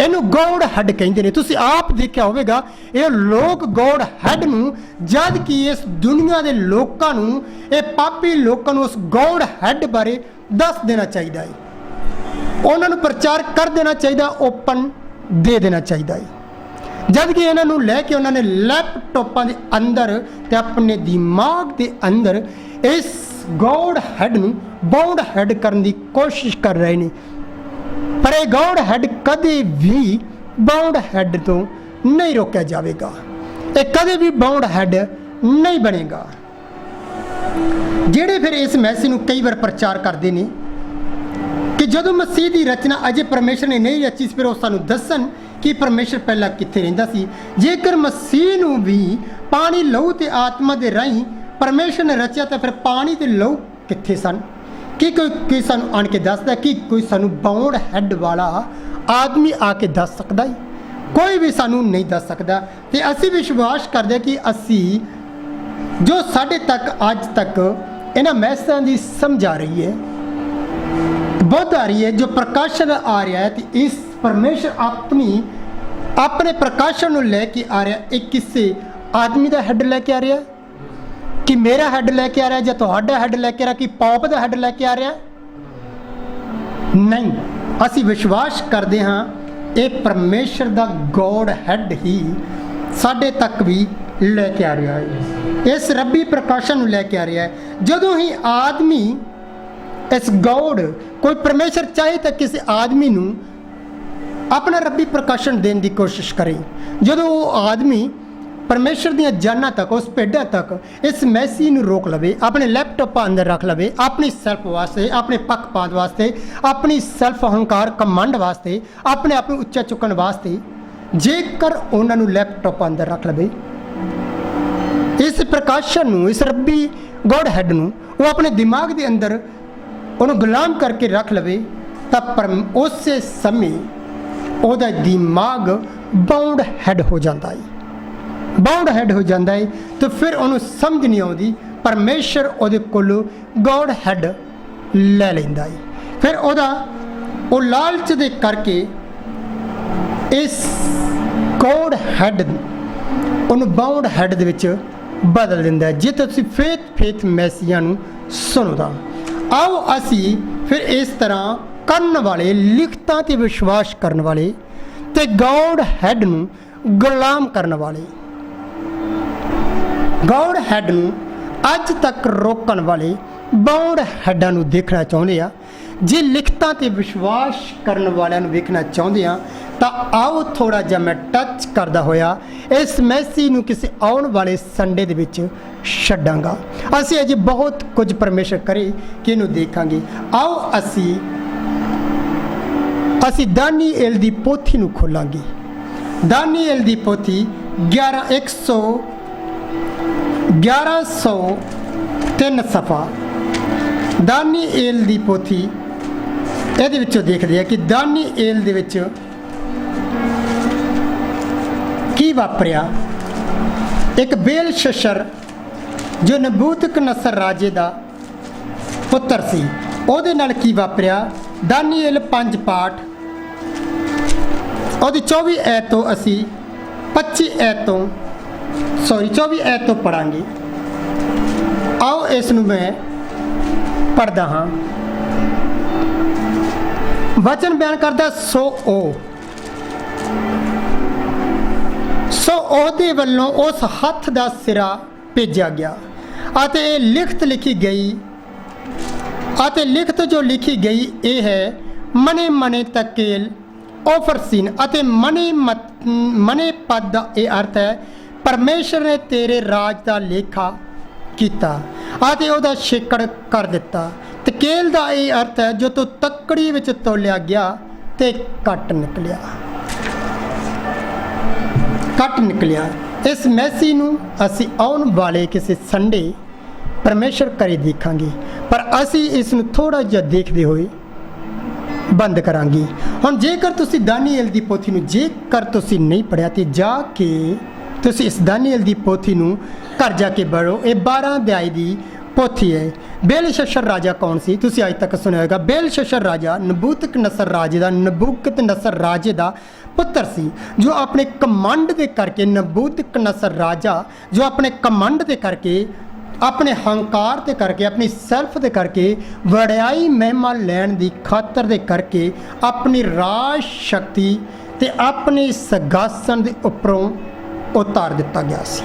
ਇਹਨੂੰ ਗੋਡ ਹੈਡ ਕਹਿੰਦੇ ਨੇ। ਤੁਸੀਂ ਆਪ ਦੇਖਿਆ ਹੋਵੇਗਾ ਇਹ ਲੋਕ ਗੋਡ ਹੈਡ ਨੂੰ, ਜਦ ਕਿ ਇਸ ਦੁਨੀਆ ਦੇ ਲੋਕਾਂ ਨੂੰ, ਇਹ ਪਾਪੀ ਲੋਕਾਂ ਨੂੰ ਉਸ ਗੋਡ ਹੈਡ ਬਾਰੇ ਦੱਸ ਦੇਣਾ ਚਾਹੀਦਾ ਹੈ, ਉਹਨਾਂ ਨੂੰ ਪ੍ਰਚਾਰ ਕਰ ਦੇਣਾ ਚਾਹੀਦਾ, ਓਪਨ ਦੇ ਦੇਣਾ ਚਾਹੀਦਾ ਹੈ। ਜਦ ਕਿ ਇਹਨਾਂ ਨੂੰ ਲੈ ਕੇ ਉਹਨਾਂ ਨੇ ਲੈਪਟਾਪਾਂ ਦੇ ਅੰਦਰ ਤੇ ਆਪਣੇ ਦਿਮਾਗ ਦੇ ਅੰਦਰ ਇਸ ਗੋਡ ਹੈਡ ਨੂੰ ਬਾਉਂਡ ਹੈਡ ਕਰਨ ਦੀ ਕੋਸ਼ਿਸ਼ ਕਰ ਰਹੇ ਨੇ। पर यह गॉड हैड कदे भी बाउंड हैड तो नहीं रोकया जाएगा, ये कदे भी बाउंड हैड नहीं बनेगा। जेड़े फिर इस मैसेज नूं कई बार प्रचार करते हैं कि जदों मसीह की रचना अजे परमेश्वर ने नहीं रची, फिर वो सानूं दसन कि परमेश्वर पहला कित्थे रहिंदा सी। जेकर मसीह नूं भी पानी लहू ते आत्मा दे राहीं परमेश्वर ने रचिया, तो फिर पानी ते लहू कित्थे सन? कि कोई सानू आन के दसदा कि कोई सानू बाउंड हैड वाला आदमी आके दस सकता है? कोई भी सानू नहीं दस सकता। तो असी विश्वास करते कि असी जो साढ़े तक अज तक इन्हां मैसेजां दी समझ आ रही है, बुद्ध आ रही है, जो प्रकाशन आ रहा है, तो इस परमेश्वर अपने प्रकाशन नूं लैके आ रहा है। एक किसी आदमी का हैड लैके आ रहा है कि मेरा हैड लैके आ रहा है, या तुहाडा हैड लैके आ रहा, कि पॉप का हैड लैके आ रहा नहीं। असी विश्वास करते हाँ ये परमेश्वर का गॉड हैड ही साढ़े तक भी लैके आ रहा है, इस रब्बी प्रकाशन लैके आ रहा है। जदों ही आदमी इस गॉड कोई परमेश्वर चाहे तो किसी आदमी नूं अपना रब्बी प्रकाशन देने की कोशिश करे, जदों वो आदमी परमेश्वर दियां जाना तक, उस भेडा तक इस मैसेज नूं रोक लवे, अपने लैपटॉप अंदर रख लवे, अपनी सेल्फ वास्ते, अपने पक्षपात वास्ते, अपनी सेल्फ अहंकार कमांड वास्ते, अपने आप नूं उच्चा चुकन वास्ते, जेकर उन्हां नूं लैपटॉप अंदर रख लवे, इस प्रकाशन नूं, इस रब्बी गॉड हैड नूं वो अपने दिमाग के अंदर उन्होंने गुलाम करके रख लवे, तब उस समय उहदा दिमाग बाउंड हैड हो जाता है, बाउंड हैड हो जाता है। तो फिर उन्होंने समझ नहीं आती, परमेश्वर उहदे कोलों गॉड हैड ले लैंदा है, फिर वो लालच दे करके इस गॉड हैड उन्होंने बाउंड हैड दे विच बदल दिंदा है। जे तुसीं फेथ मैसेजां नूं सुनो, आओ असी फिर इस तरह करन वाले, लिखतां ते विश्वास करन वाले ते गॉड हैड नूं गुलाम करन वाले, गॉड हैड नूं अज तक रोकण वाले बाउंड हैडां नूं देखना चाहुंदे आ। जे लिखतां ते विश्वास करन वालिआं नूं वेखना चाहुंदे आ तां आओ थोड़ा जिहा मैं टच करदा होया इस मैसेज नूं किसी आउण वाले संडे दे विच छड्डांगा। असीं अजे बहुत कुछ परमेश्वर करे कि इहनूं देखांगे। आओ असीं दानिएल दी पोथी नूं खोलांगे। दानिएल दी पोथी 1103 सफ़ा दानिएल दी पोथी, ਇਹਦੇ ਵਿੱਚੋਂ ਦੇਖਦੇ ਆ ਕਿ दानिएल ਦੇ ਵਿੱਚ ਕੀ ਵਾਪਰਿਆ। ਇੱਕ बेलशस्सर जो नबूकदनेस्सर राजे का पुत्र सी, ਉਹਦੇ ਨਾਲ ਕੀ ਵਾਪਰਿਆ। दानिएल 5 पाठ ਉਹਦੀ 24 ਐਤ ਤੋਂ ਅਸੀਂ 25 ਐਤ ਤੋਂ 24 ਐਤ ਤੋਂ ਪੜਾਂਗੇ। आओ इस नूं मैं पढ़दा हाँ। वचन बयान करदा सो ਉਹਦੇ ਵੱਲੋਂ उस हथ का सिरा भेजा गया ਅਤੇ ਇਹ लिखत लिखी गई ਅਤੇ लिखत जो लिखी गई ये है मने मने तकेल ओफरसीन ਅਤੇ मने पद का ये अर्थ है परमेश्वर ने तेरे राज का लेखा किया ਅਤੇ ਉਹਦਾ ਛੇਕੜ कर दिता। तकेल का ये अर्थ है जो तो तकड़ी विच तोलिया गया ते कट निकलिया। इस मैसेज नूं असीं आउण वाले किसी संडे परमेश्वर करे देखांगे, पर असीं इस नूं थोड़ा जिहा देखदे होए बंद करांगे। हुण जेकर तुसीं दानियल दी पोथी नूं जेकर तुसीं नहीं पढ़िया तो जाके तुसीं इस दानियल दी पोथी नूं घर जाके पढ़ो। ये 12 अध्याय दी पोथी है। बेलशस्सर राजा कौन सी? तुसीं अज तक सुनिया होगा। बेलशस्सर राजा नबूकदनस्सर राजे दा नबूकदनस्सर राजे दा पुत्र सी, जो अपने कमंड दे करके नबूकदनस्सर राजा जो अपने कमंड दे करके अपने हंकार दे करके अपनी सेल्फ दे करके वड़ियाई महिमा लैण दी खातर दे करके अपनी राज शक्ति ते अपने सगासन दे उपरों उतार दिता गया सी।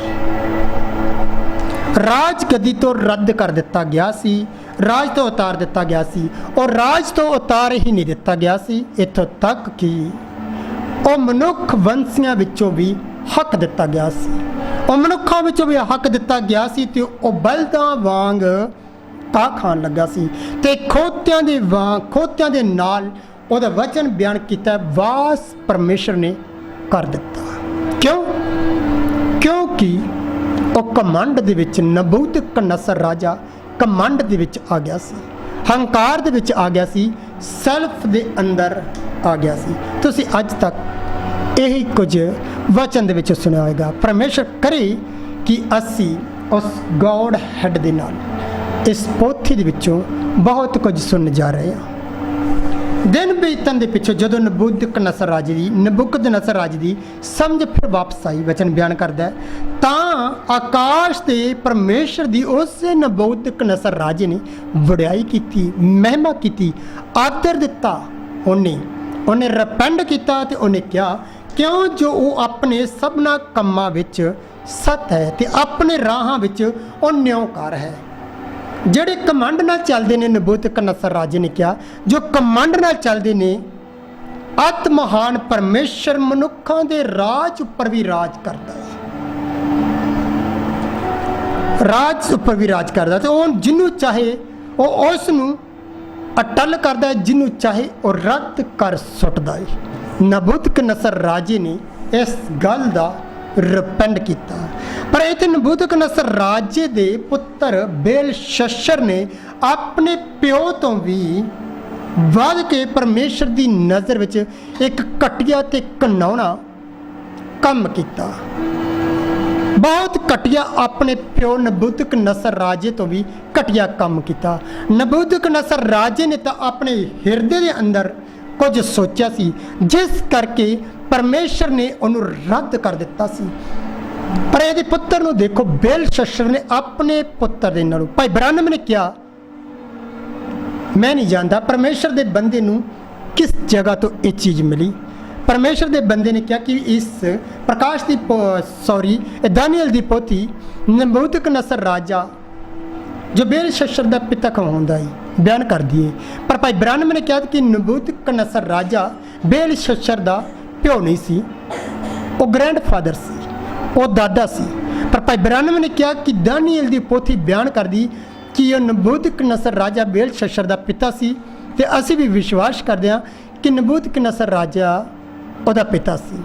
राज गद्दी तो रद्द कर दिता गया सी, राज तो उतार दिता गया सी, और राज तो उतार ही नहीं दिता गया सी, इत्थों तक कि ਉਹ ਮਨੁੱਖ ਵੰਸ਼ੀਆਂ ਵਿੱਚੋਂ ਵੀ ਹੱਕ ਦਿੱਤਾ ਗਿਆ ਸੀ। ਉਹ ਮਨੁੱਖਾਂ ਵਿੱਚੋਂ ਵੀ ਹੱਕ ਦਿੱਤਾ ਗਿਆ ਸੀ ਤੇ ਉਹ ਬਲਦਾਂ ਵਾਂਗ ਘਾਹ ਖਾਣ ਲੱਗਾ ਸੀ ਤੇ ਖੋਤਿਆਂ ਦੇ ਨਾਲ ਉਹਦਾ ਵਚਨ ਬਿਆਨ ਕੀਤਾ ਵਾਸ ਪਰਮੇਸ਼ਰ ਨੇ ਕਰ ਦਿੱਤਾ। ਕਿਉਂਕਿ ਉਹ ਕਮੰਡ ਦੇ ਵਿੱਚ ਨਬੂਕਦਨੱਸਰ ਰਾਜਾ ਕਮੰਡ ਦੇ ਵਿੱਚ ਆ ਗਿਆ ਸੀ, ਹੰਕਾਰ ਦੇ ਵਿੱਚ ਆ ਗਿਆ ਸੀ, ਸੈਲਫ ਦੇ ਅੰਦਰ आ गया सी। तुसी अज तक यही कुछ वचन दे विच सुनिया होगा। परमेश्वर करे कि असी उस गॉड हैड दे नाल इस पोथी दे विचों बहुत कुछ सुन जा रहे हैं। दिन बीतन दे पिछों जदों नबूकदनस्सर राजे दी समझ फिर वापस आई, वचन बयान करदा है तां आकाश ते परमेश्वर दी उस नबूकदनस्सर राजे ने वड़ियाई कीती, महिमा कीती, आदर दिता। ਉਹਨੇ ਰਿਪੈਂਡ ਕੀਤਾ ਤੇ ਉਹਨੇ ਕਿਹਾ ਕਿਉਂ ਜੋ ਉਹ ਆਪਣੇ ਸਭਨਾ ਕੰਮਾਂ ਵਿੱਚ ਸਤ ਹੈ ਤੇ ਆਪਣੇ ਰਾਹਾਂ ਵਿੱਚ ਉਹ ਨਿਉਕਾਰ ਹੈ। ਜਿਹੜੇ ਕਮੰਡ ਨਾਲ ਚੱਲਦੇ ਨੇ, ਨਬੂਕਦਨੱਸਰ ਰਾਜੇ ਨੇ ਕਿਹਾ ਜੋ ਕਮੰਡ ਨਾਲ ਚੱਲਦੇ ਨੇ, ਅਤ ਮਹਾਨ ਪਰਮੇਸ਼ਰ ਮਨੁੱਖਾਂ ਦੇ ਰਾਜ ਉੱਪਰ ਵੀ ਰਾਜ ਕਰਦਾ ਹੈ, ਰਾਜ ਉੱਪਰ ਵੀ ਰਾਜ ਕਰਦਾ ਤੇ ਉਹ ਜਿਹਨੂੰ ਚਾਹੇ ਉਹ ਉਸ ਨੂੰ अटल करता है, जिन्हों चाहे और रद्द कर सुटता है। नबूकदनस्सर राजे ने इस गल का रिपेंड किया, पर इतने नबूकदनस्सर राजे दे पुत्र बेलशस्सर ने अपने प्यो तो भी वध के परमेश्वर की नज़र विच एक घटिया ते घिनौना काम किया। बहुत घटिया अपने प्यो नबूकदनस्सर राजे तो भी घटिया काम किया। नबूकदनस्सर राजे ने तो अपने हिरदे के अंदर कुछ सोचा सी, जिस करके परमेश्वर ने उन्होंने रद्द कर दिता सी। पर ये पुत्र नूं देखो, बेलशस्सर ने अपने पुत्र दे नालों, भाई ब्राह्मण ने क्या मैं नहीं जानता परमेश्वर के बंदे नूं किस जगह तो ये चीज़ मिली। परमेश्वर के बंदे ने कहा कि इस प्रकाश की दानियल की पोथी नबूकदनस्सर राजा जो बेलशस्सर का पिता कहलाता है बयान कर दिए। पर भाई ब्राह्मण ने कहा कि नबूकदनस्सर राजा बेलशस्सर का प्यो नहीं सी, वो ग्रैंडफादर सी, वो दादा सी। पर भाई ब्राह्मण ने कहा कि दानियल की पोथी बयान कर दी कि यह नबूकदनस्सर राजा बेलशस्सर का पिता सी, ते असीं भी विश्वास करते हैं कि नबूकदनस्सर राजा ਉਹਦਾ ਪਿਤਾ ਸੀ।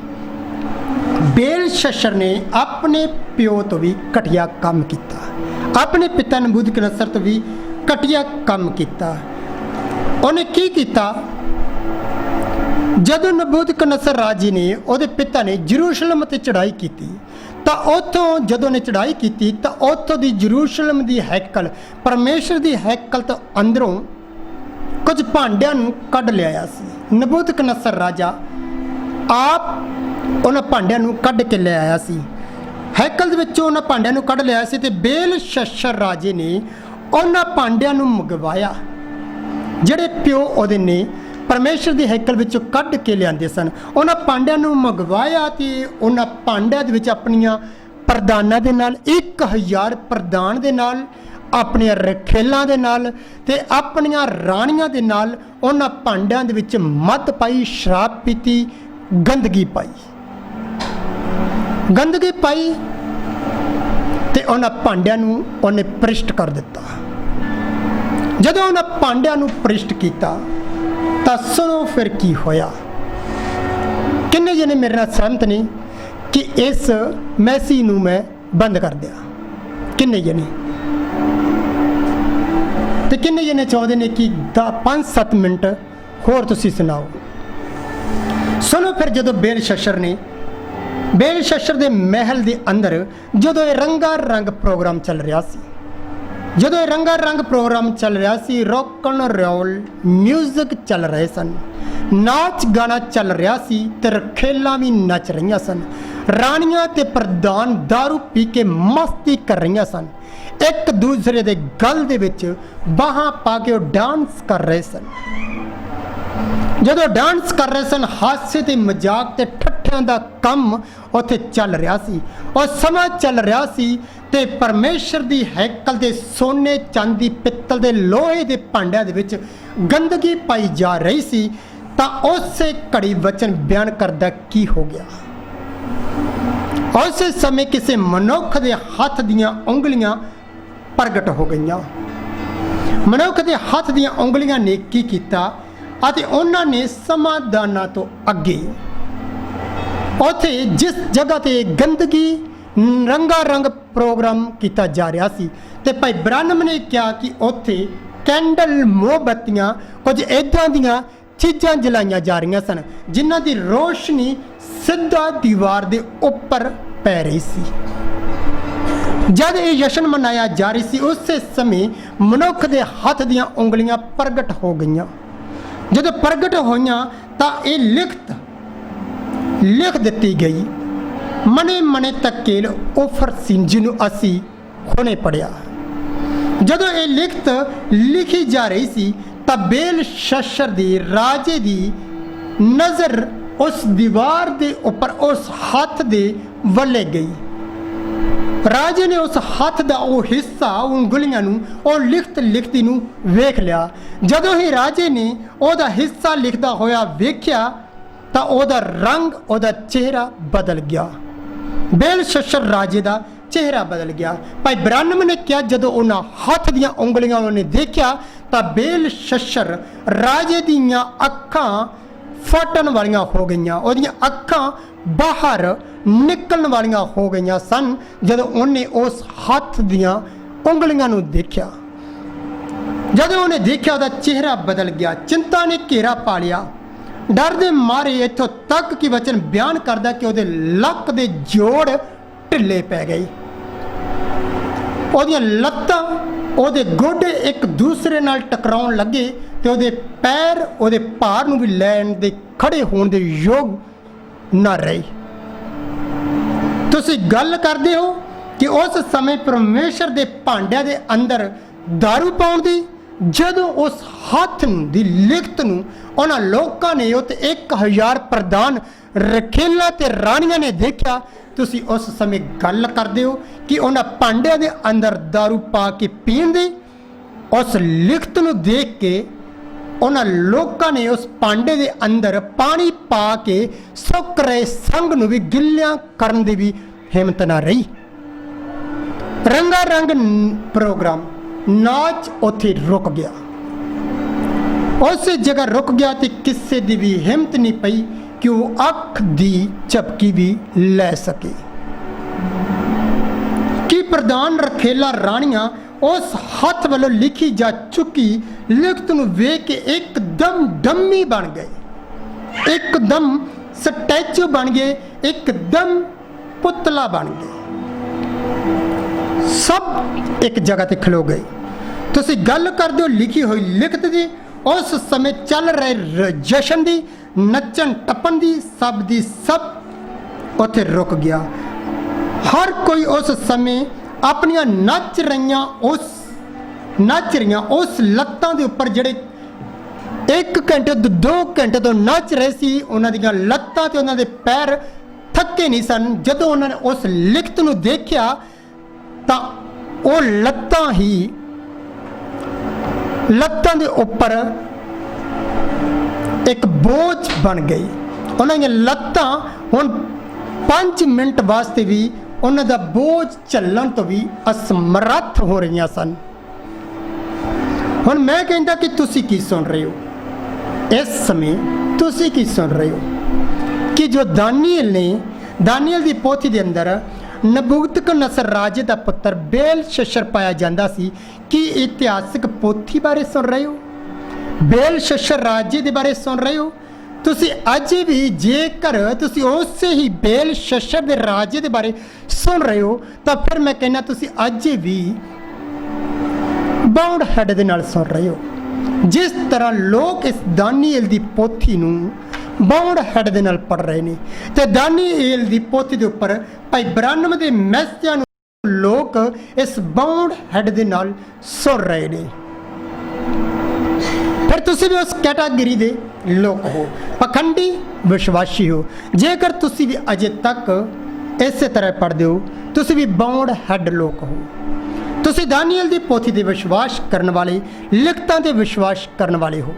बेलशस्सर ने अपने प्यो तो भी घटिया काम किया, अपने पिता नबूकदनस्सर तो भी घटिया काम किया। उन्हें की किया? जदों नबूकदनस्सर राजे ने ਉਹਦੇ पिता ने यरूशलेम ते चढ़ाई की, तो उतों जदों ने चढ़ाई की तो उतों दी यरूशलेम दी हैकल, परमेश्वर दी हैकल तो अंदरों कुछ भांडियां नूं कढ लिया सी। नबूकदनस्सर राजा आप उन्हां भांडियां नूं कढ के ले आया सी, हैकल दे विचों उन्हां भांडियां नूं कढ लिया सी ते बेलशस्सर राजे ने उन्हां भांडियां नूं मंगवाया ਜਿਹੜੇ ਪਿਓ ਉਹਦੇ ਨੇ परमेश्वर ਦੀ हैकल ਵਿੱਚੋਂ ਕੱਢ ਕੇ ਲਿਆਂਦੇ ਸਨ। ਉਹਨਾਂ ਭਾਂਡਿਆਂ ਨੂੰ ਮੰਗਵਾਇਆ ਤੇ ਉਹਨਾਂ ਭਾਂਡਿਆਂ ਦੇ ਵਿੱਚ ਆਪਣੀਆਂ ਪ੍ਰਧਾਨਾਂ ਦੇ ਨਾਲ 1000 ਪ੍ਰਧਾਨ ਦੇ ਨਾਲ, ਆਪਣੀਆਂ ਰਖੇਲਾਂ ਦੇ ਨਾਲ ਤੇ ਆਪਣੀਆਂ ਰਾਣੀਆਂ ਦੇ ਨਾਲ ਉਹਨਾਂ ਭਾਂਡਿਆਂ ਦੇ ਵਿੱਚ ਮਦ ਪਾਈ, ਸ਼ਰਾਬ ਪੀਤੀ, ਗੰਦਗੀ ਪਾਈ ਤੇ ਉਹਨਾਂ ਭਾਂਡਿਆਂ ਨੂੰ ਉਹਨੇ ਭ੍ਰਿਸ਼ਟ ਕਰ ਦਿੱਤਾ। ਜਦੋਂ ਉਹਨਾਂ ਭਾਂਡਿਆਂ ਨੂੰ ਭ੍ਰਿਸ਼ਟ ਕੀਤਾ ਤਾਂ ਸੁਣੋ ਫਿਰ ਕੀ ਹੋਇਆ। ਕਿੰਨੇ ਜਣੇ ਮੇਰੇ ਨਾਲ ਸਹਿਮਤ ਨੇ कि इस मैसी नूं मैं बंद कर दिया। किन्ने जने ते किन्ने जने चाहते ने कि 5-7 मिनट होर तुसीं सुनाओ। सुनो फिर जदों बेलशस्सर दे महल दे अंदर जदों ये रंगा रंग प्रोग्राम चल रहा सी, जदों ये रंगा रंग प्रोग्राम चल रहा सी, रॉक एंड रोल म्यूजिक चल रहे सन, नाच गाना चल रहा सी ते रखेलां भी नच रही सन, रानियां ते प्रधान दारू पी के मस्ती कर रही सन, एक दूसरे दे गल दे विच बाहां पा के डांस कर रहे सन। जदों डांस कर रहे सन, हासे ते मजाक ते ठट्ठियां दा कम उत्थे चल रहा सी और समा चल रहा सी ते परमेश्वर दी हैकल दे सोने चांदी पित्तल दे लोहे दे भांडिਆਂ दे विच गंदगी पाई जा रही सी। तां उसे घड़ी वचन बयान करदा की हो गया। उस समय किसी मनुख दे हथ दियां उंगलियां प्रगट हो गईयां। मनुख दे हथ दियां उंगलियां ने की कीता ਅਤੇ ਉਹਨਾਂ ਨੇ ਸਮਾਧਾਨਾਂ ਤੋਂ ਅੱਗੇ ਉੱਥੇ ਜਿਸ ਜਗ੍ਹਾ ਤੇ ਗੰਦਗੀ ਰੰਗਾ ਰੰਗ ਪ੍ਰੋਗਰਾਮ ਕੀਤਾ ਜਾ ਰਿਹਾ ਸੀ ਤੇ ਭਾਈ ਬ੍ਰਾਹਨਮ ਨੇ ਕਿਹਾ ਕਿ ਉੱਥੇ ਕੈਂਡਲ ਮੋਮਬੱਤੀਆਂ ਕੁਝ ਇਦਾਂ ਦੀਆਂ ਚੀਜ਼ਾਂ ਜਲਾਈਆਂ ਜਾ ਰਹੀਆਂ ਸਨ ਜਿਨ੍ਹਾਂ ਦੀ ਰੋਸ਼ਨੀ ਸਿੱਧਾ ਦੀਵਾਰ ਦੇ ਉੱਪਰ ਪੈ ਰਹੀ ਸੀ। जब ये जश्न मनाया जा रही सी उस समय मनुख के हथ दियां उंगलियां प्रगट हो गई। जब प्रगट होइयां तां ये लिख दी गई। मने मने तकेल ओफर सिंह जिन्हों असी हुणे पढ़िया। जदों ये लिखत लिखी जा रही सी तां बेलशस्सर दी राजे दी नज़र उस दीवार दे उपर उस हथ दे वल्ले गई। राजे ने उस हथ का वो हिस्सा उंगलियां और लिखत लिखती वेख लिया। जदों ही राजे ने ओदा हिस्सा लिखता होया वेख्या तो ओदा रंग ओदा चेहरा बदल गया। बेलशस्सर राजे का चेहरा बदल गया। भाई ब्राह्मण ने क्या जदों उन्हां हथ दियां उंगलियां उन्होंने देखा तो बेलशस्सर राजे दियां अखां फटन वालियां हो गईयां, ओदियां अखां बाहर निकलने वालियां हो गई सन। जब उन्हें उस हथ दियां उंगलियां देखा, जब उन्हें देखा उसका चेहरा बदल गया। चिंता ने घेरा पा लिया। डर दे मारे इत्थों तक कि वचन बयान करदा कि उसके लक दे जोड़ ढिले पै गए। उसदियां लत्तां उसदे गोडे एक दूसरे नाल टकराउण लगे तो उसदे पैर उसदे भार नूं भी लैण दे खड़े होण दे योग ना रहे। तुसीं गल करदे हो कि उस समय परमेश्वर दे भांडिਆਂ दे अंदर दारू पाउण दी, जदों उस हथ दी लिखत नूं उन्हां लोकां ने उत्ते 1000 प्रधान रखेलां ते राणियां ने देखा। तुसीं उस समय गल करदे हो कि उन्हां भांडिਆਂ दे अंदर दारू पा के पीण दी। उस लिखत नूं देख के उन्हां लोकां ने उस भांडे दे अंदर पानी पा के सुक रहे संग नूं भी गिल्लियां करन दी भी हिम्मत ना रही। रंगा रंग प्रोग्राम नाच उत्थे रुक गया। उस जगह रुक गया तो किसी की भी हिम्मत नहीं पई कि वह अख दी झपकी भी लै सके। कि प्रधान रखेला राणियां उस हथ वालों लिखी जा चुकी लिखत नूं वेख के एकदम डम्मी बन गए, एकदम स्टैचू बन गए, एकदम पुतला बन गए। सब एक जगह ते खलो गए। तुसीं गल करदे हो लिखी हुई लिखत दी, उस समय चल रहे जशन दी, नचन टप्पन दी, सब दी सब उत्थे रुक गया। हर कोई उस समय अपनियां नच रहियां उस लत्तां दे उपर जिहड़े 1 घंटे 2 घंटे तो नच रहे सी, उन्हां दियां लत्तां ते उन्हां दे पैर थके नहीं सन। जदों उन्होंने उस लिखत नूं देखिया तां ओह लत्तां दे उपर एक बोझ बन गई। उन्हां दियां लत्तां हुण 5 मिनट वास्ते भी उन्हां दा बोझ झल्लण तो भी असमर्थ हो रही सन। हुण मैं कहंदा कि तुसीं की सुन रहे हो, इस समय तुसीं की सुन रहे हो कि जो दानियल ने दानियल की पोथी के अंदर नबूकदनस्सर राजे का पुत्र बेलशस्सर पाया जाता सी। कि इतिहासक पोथी बारे सुन रहे हो, बेलशस्सर राजे के बारे सुन रहे हो? तुसी अज भी जेकर तुसी उस ही बेलशस्सर दे राजे के बारे सुन रहे हो तो फिर मैं कहना तुसी अज भी बाउंड हैड दे नाल सुन रहे हो। जिस तरह लोग इस दानियल की पोथी नूं बाउंड हैड दे नाल पढ़ रहे हैं तो दानियल की पोथी के उपर भाई ब्रानम के मैसेजां नूं लोग इस बाउंड हैड दे नाल सुन रहे हैं। फिर तुसी भी उस कैटागरी दे लोग हो, पखंडी विश्वासी हो। जेकर तुसी भी अजे तक इस तरह पढ़ते हो तुसी भी बाउंड हैड लोग हो। तुसी दानियल की पोथी ते विश्वास करने वाले, लिखतां ते विश्वास करने वाले हो,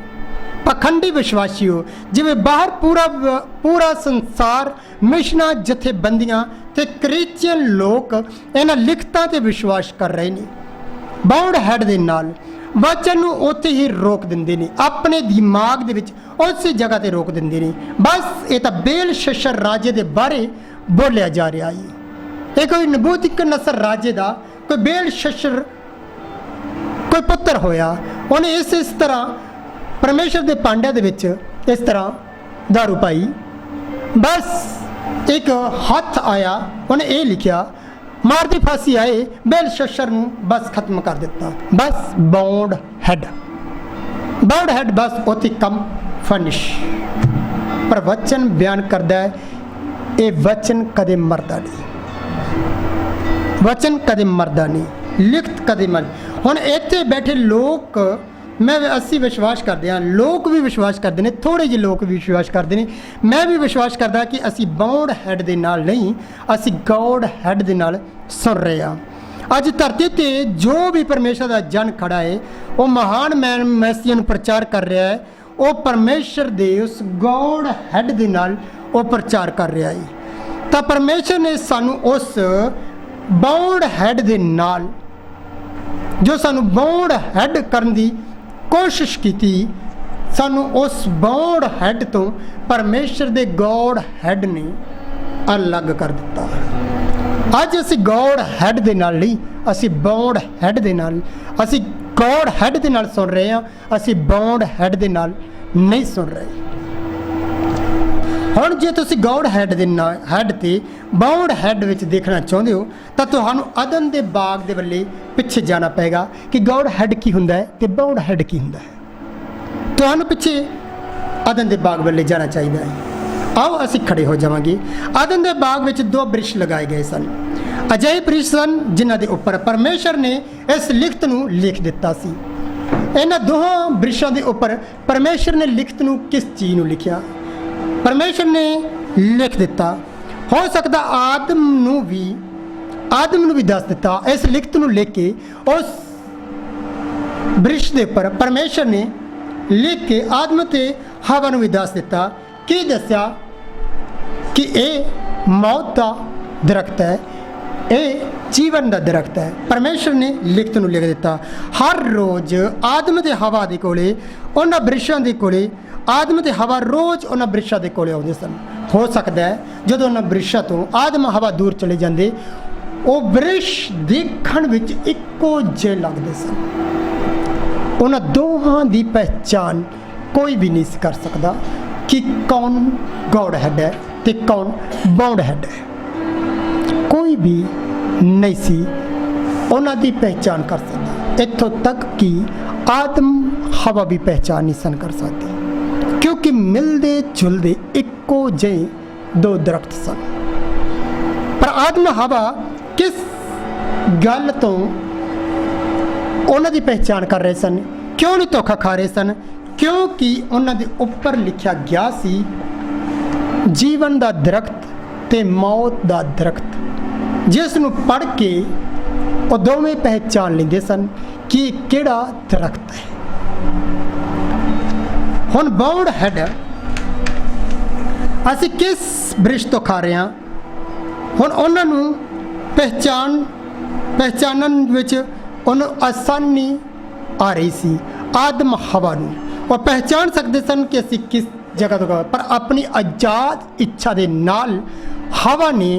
पखंडी विश्वासी हो। जिवें बाहर पूरा संसार मिशनां, जथेबंदियां ते क्रिश्चियन लोग इन्हां लिखतां ते विश्वास कर रहे हैं। बाउंड हैड दे नाल वचन नूं उत्थे ही रोक दिंदे ने, अपने दिमाग दे विच उस जगह ते रोक दिंदे ने। बस ये तां बेलशस्सर राजे दे बारे बोलिया जा रहा है। ये कोई नबूकदनस्सर राजे दा कोई बेलशस्सर कोई पुत्र होया, उन्हें इस तरह परमेश्वर के पांड्या दे विच इस तरह दारू पाई। बस एक हथ आया, उन्हें ये लिखा मारती फांसी आए, बेलशस्सर नूं बस खत्म कर दिता। बस बाउंड हैड बस उत्थे कम फिनिश। पर वचन बयान करता है ये वचन कदे मरदा नहीं, वचन कदे मरदा नहीं, लिखत कदे मर। हुण इत्थे बैठे लोग मैं असी विश्वास करते हैं, लोग भी विश्वास करते हैं, थोड़े जे लोग भी विश्वास करते हैं, मैं भी विश्वास करता कि असी बाउंड हैड दे नाल नहीं, असी गॉड हैड दे नाल सुन रहे हैं। अज धरती ते जो भी परमेश्वर का जन खड़ा है वो महान मैसिया नूं प्रचार कर रहा है, वो परमेश्वर दे उस गॉड हैड दे नाल वो प्रचार कर रहा है। तो परमेश्वर ने सानू उस बाउंड हैड दे नाल जो सानू बाउंड हैड करन दी कोशिश की, सानू उस बाउंड हैड तो परमेश्वर दे गॉड हैड ने अलग कर दिता। अज असी गॉड हैड दे नाल नहीं, असी बाउंड हैड दे नाल, असी गॉड हैड दे नाल सुन रहे हैं, असी बाउंड हैड दे नाल नहीं सुन रहे। हुण जे तुसी गॉड हैड दे हैड ते बाउंड हैड विच देखना चाहते हो तो तुहानू अदन दे बाग दे वल्ले पिछे जाना पेगा कि गॉड हैड की हुंदा है ते बाउंड हैड की हुंदा है। तुहानू पिछे अदन दे बाग वल्ले जाना चाहिए है। आओ असी खड़े हो जावांगे। अदन दे बाग विच दो वृक्ष लगाए गए सन, अजय वृक्ष सन जिन्हां दे उपर परमेश्वर ने इस लिखत नूं लिख दिता सी। इन्हां दोहां वृक्षां दे उपर परमेश्वर ने लिखत नूं किस चीज़ नूं लिखिया? परमेश्वर ने लिख दिता। हो सकता आदम नूं भी दस दिता इस लिखत नूं लिख के उस वृक्ष के उपर परमेश्वर ने लिख के आदम ते हवा नूं भी दस दिता। की दस्या कि ये मौत का दरख्त है, ये जीवन का दरख्त है। परमेश्वर ने लिखत नूं लिख दिता। हर रोज़ आदम ते हवा दे कोले उन्हां वृक्षां दे कोले आदम ते हवा रोज़ उन्हां वृक्षां दे कोले आउंदे सन। हो सकता है जदों उन्हां वृक्षां तो आदम हवा दूर चले जाते वो वृक्ष देखण विच इक्को जे लगदे सन। उन्हां दोहां दी पहचान कोई भी नहीं कर सकता कि कौन गॉड हैड है ते कौन बाउंड हैड है। कोई भी नहीं सी उन्हां दी पहचान कर सकता। इत्थों तक कि आदम हवा भी पहचान नहीं सन कर सकते, क्योंकि मिलते जुलते इक्को जे दो दरख्त सन। पर आदम हवा किस गल तो उन्हां दी पहचान कर रहे सन? क्यों नहीं धोखा खा रहे सन? क्योंकि उन्हां दे उपर लिखा गया सी जीवन का दरख्त ते मौत का दरख्त, जिस नूं पढ़ के वो दोवें पहचान लेंदे सन कि किहड़ा दरख्त है। हुण बाउंड हैड असी किस वृक्ष तो खा रहे हैं? हुण उन्हां नूं पहचानन विच उन्हां आसानी आ रही सी। आदम हवा नूं वो पहचान सकते सन कि असी किस जगह तो, पर अपनी आजाद इच्छा के नाल हवा ने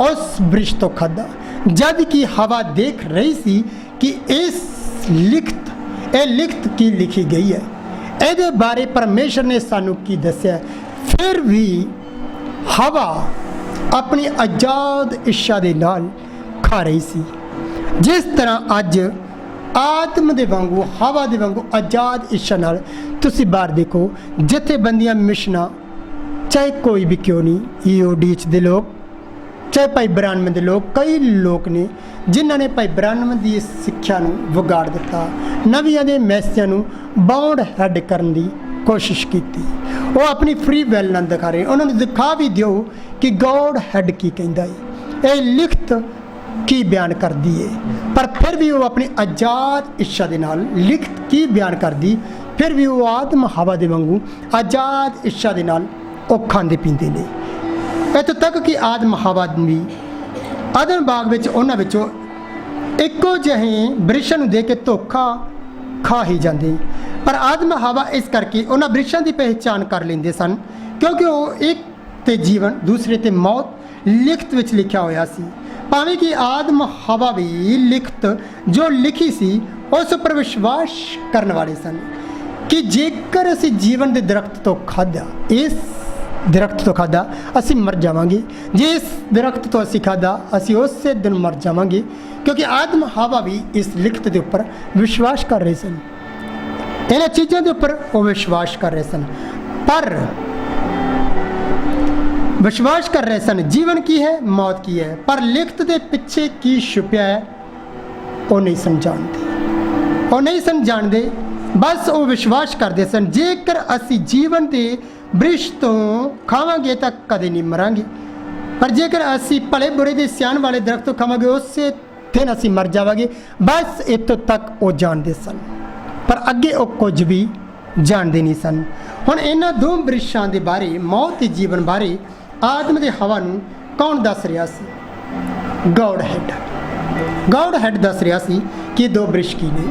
उस वृक्ष तो खाधा, जद कि हवा देख रही सी कि इस लिखत की लिखी गई है, ਇਹਦੇ ਬਾਰੇ परमेश्वर ने सानू की दस्या। फिर भी हवा अपनी आज़ाद इच्छा ਦੇ ਨਾਲ खा रही सी। जिस तरह अज आदम ਦੇ ਵਾਂਗੂ हवा ਦੇ ਵਾਂਗੂ आज़ाद इच्छा ਨਾਲ ਤੁਸੀਂ बाहर देखो, जथेबंदियां मिशना, चाहे कोई भी क्यों नहीं, EODH ਦੇ लोग, चाहे भाई ब्राह्मण के लोग, कई लोग ने जिन्होंने भाई ब्राह्मण की इस सिक्ख्या विगाड़ दिता, नवियां दे मैसियां बाउंड हैड करने की कोशिश की। वो अपनी फ्री वैल ना दिखा रहे, उन्होंने दिखा भी दो कि गॉड हैड की कहता है, ये लिखत की बयान कर दी है, पर फिर भी वो अपनी आज़ाद इच्छा के नाल लिखत की बयान कर दी। फिर भी वो आदम हवा दे वांगू आज़ाद इच्छा के नाल वो खाते पीते ने। इत्थों तक कि आदम हवा भी अदन बाग विच उन्हां विचों इक्को जिहे वृक्षां नूं दे के धोखा खा ही जाते, पर आदम हवा इस करके उन्हां वृक्षां की पहचान कर लेंदे सन, क्योंकि वो एक ते जीवन, दूसरे ते मौत लिखत विच लिखिया होया सी। भावें कि आदम हवा भी लिखत जो लिखी सी उस पर विश्वास करने वाले सन कि जेकर असीं जीवन के दरख्त तो खाधा, इस दरख्त तो खाधा असी मर जावांगे, जे इस दरख्त तो असी खाधा असी उस दिन मर जावांगे, क्योंकि आदम हवा भी इस लिखत के उपर विश्वास कर रहे सन, इन्हां चीज़ों के उपर वो विश्वास कर रहे सन। पर विश्वास कर रहे सन जीवन की है, मौत की है, पर लिखत के पिछे की छुपिया है वो नहीं सन जानते, वो नहीं सन जानते। बस वो विश्वास करते सन जेकर असी जीवन के वृक्ष तो खावांगे तो कदे नहीं मरांगे, पर जेकर असी भले बुरे के सियाण वाले दरख्त तो खावांगे उस दिन असी मर जावांगे। बस इतों तक वो जानते सन, पर अगे वो कुछ भी जानते नहीं सन। हुण इन्हां दो वृक्षां दे बारे, मौत के जीवन बारे आदम ते हवा नूं कौन दस रहा सी? Godhead. गॉड हैड दस रहा सी कि दो वृक्ष की ने,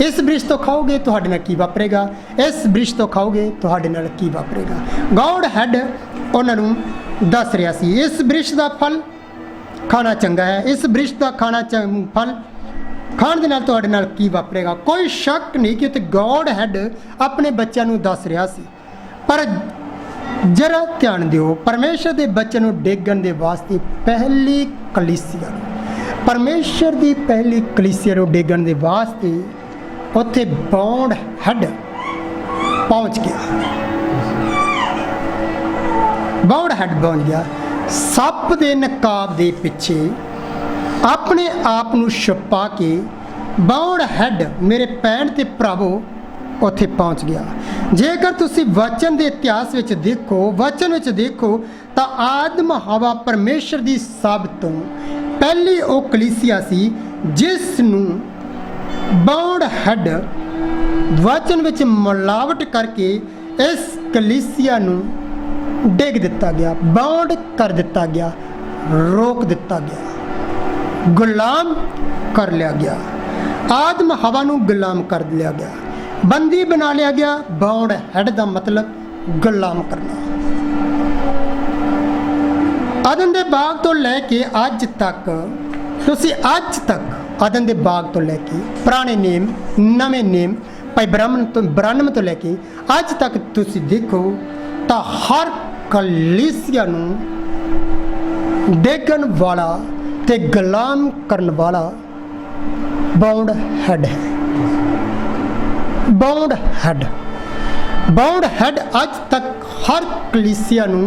इस वृक्ष तो खाओगे तुहाडे नाल की वापरेगा, इस वृक्ष तो खाओगे तुहाडे नाल की वापरेगा। गॉड हैड उन्हां नूं दस रहा सी इस वृक्ष का फल खाना चंगा है, इस वृक्ष का फल खाण दे नाल तुहाडे नाल की वापरेगा। कोई शक नहीं कि गॉड हैड अपने बच्चों नूं दस रहा सी। पर जरा ध्यान दिओ, परमेश्वर के बच्चों नूं डेगण दे वास्ते पहली कलीसिया, परमेश्वर की पहली कलीसिया नूं डेगण दे वास्ते उत्थे बाउंड हैड पहुँच गया, बाउंड हैड पहुँच गया। सप के नकाब के पिछे अपने आप नूं छुपा के बाउंड हैड मेरे भैन ते भरावो उत्थे पहुँच गया। जेकर तुसी वचन के इतिहास विच देखो, वचन विच देखो तो आदम हवा परमेश्वर की सब तो पहली वो कलीसिया सी जिस नूं बाउंड हैड वचन विच मिलावट करके इस कलीसिया नूं डिग दिता गया, बाउंड कर दिता गया, रोक दिता गया, गुलाम कर लिया गया। आदम हवा नूं गुलाम कर लिया गया, बंदी बना लिया गया। बाउंड हैड का मतलब गुलाम करना। आदम दे बाग तो लैके अज तक, तुसी अज तक आदम दे बाग तो लैके पुराने नेम, नवे नेम, भाई ब्राह्मण तो लैके अज तक तुसी देखो तो हर कलीसिया नूं डेगण वाला ते गुलाम करन वाला बाउंड हैड है। बाउंड हैड अज तक हर कलीसिया नूं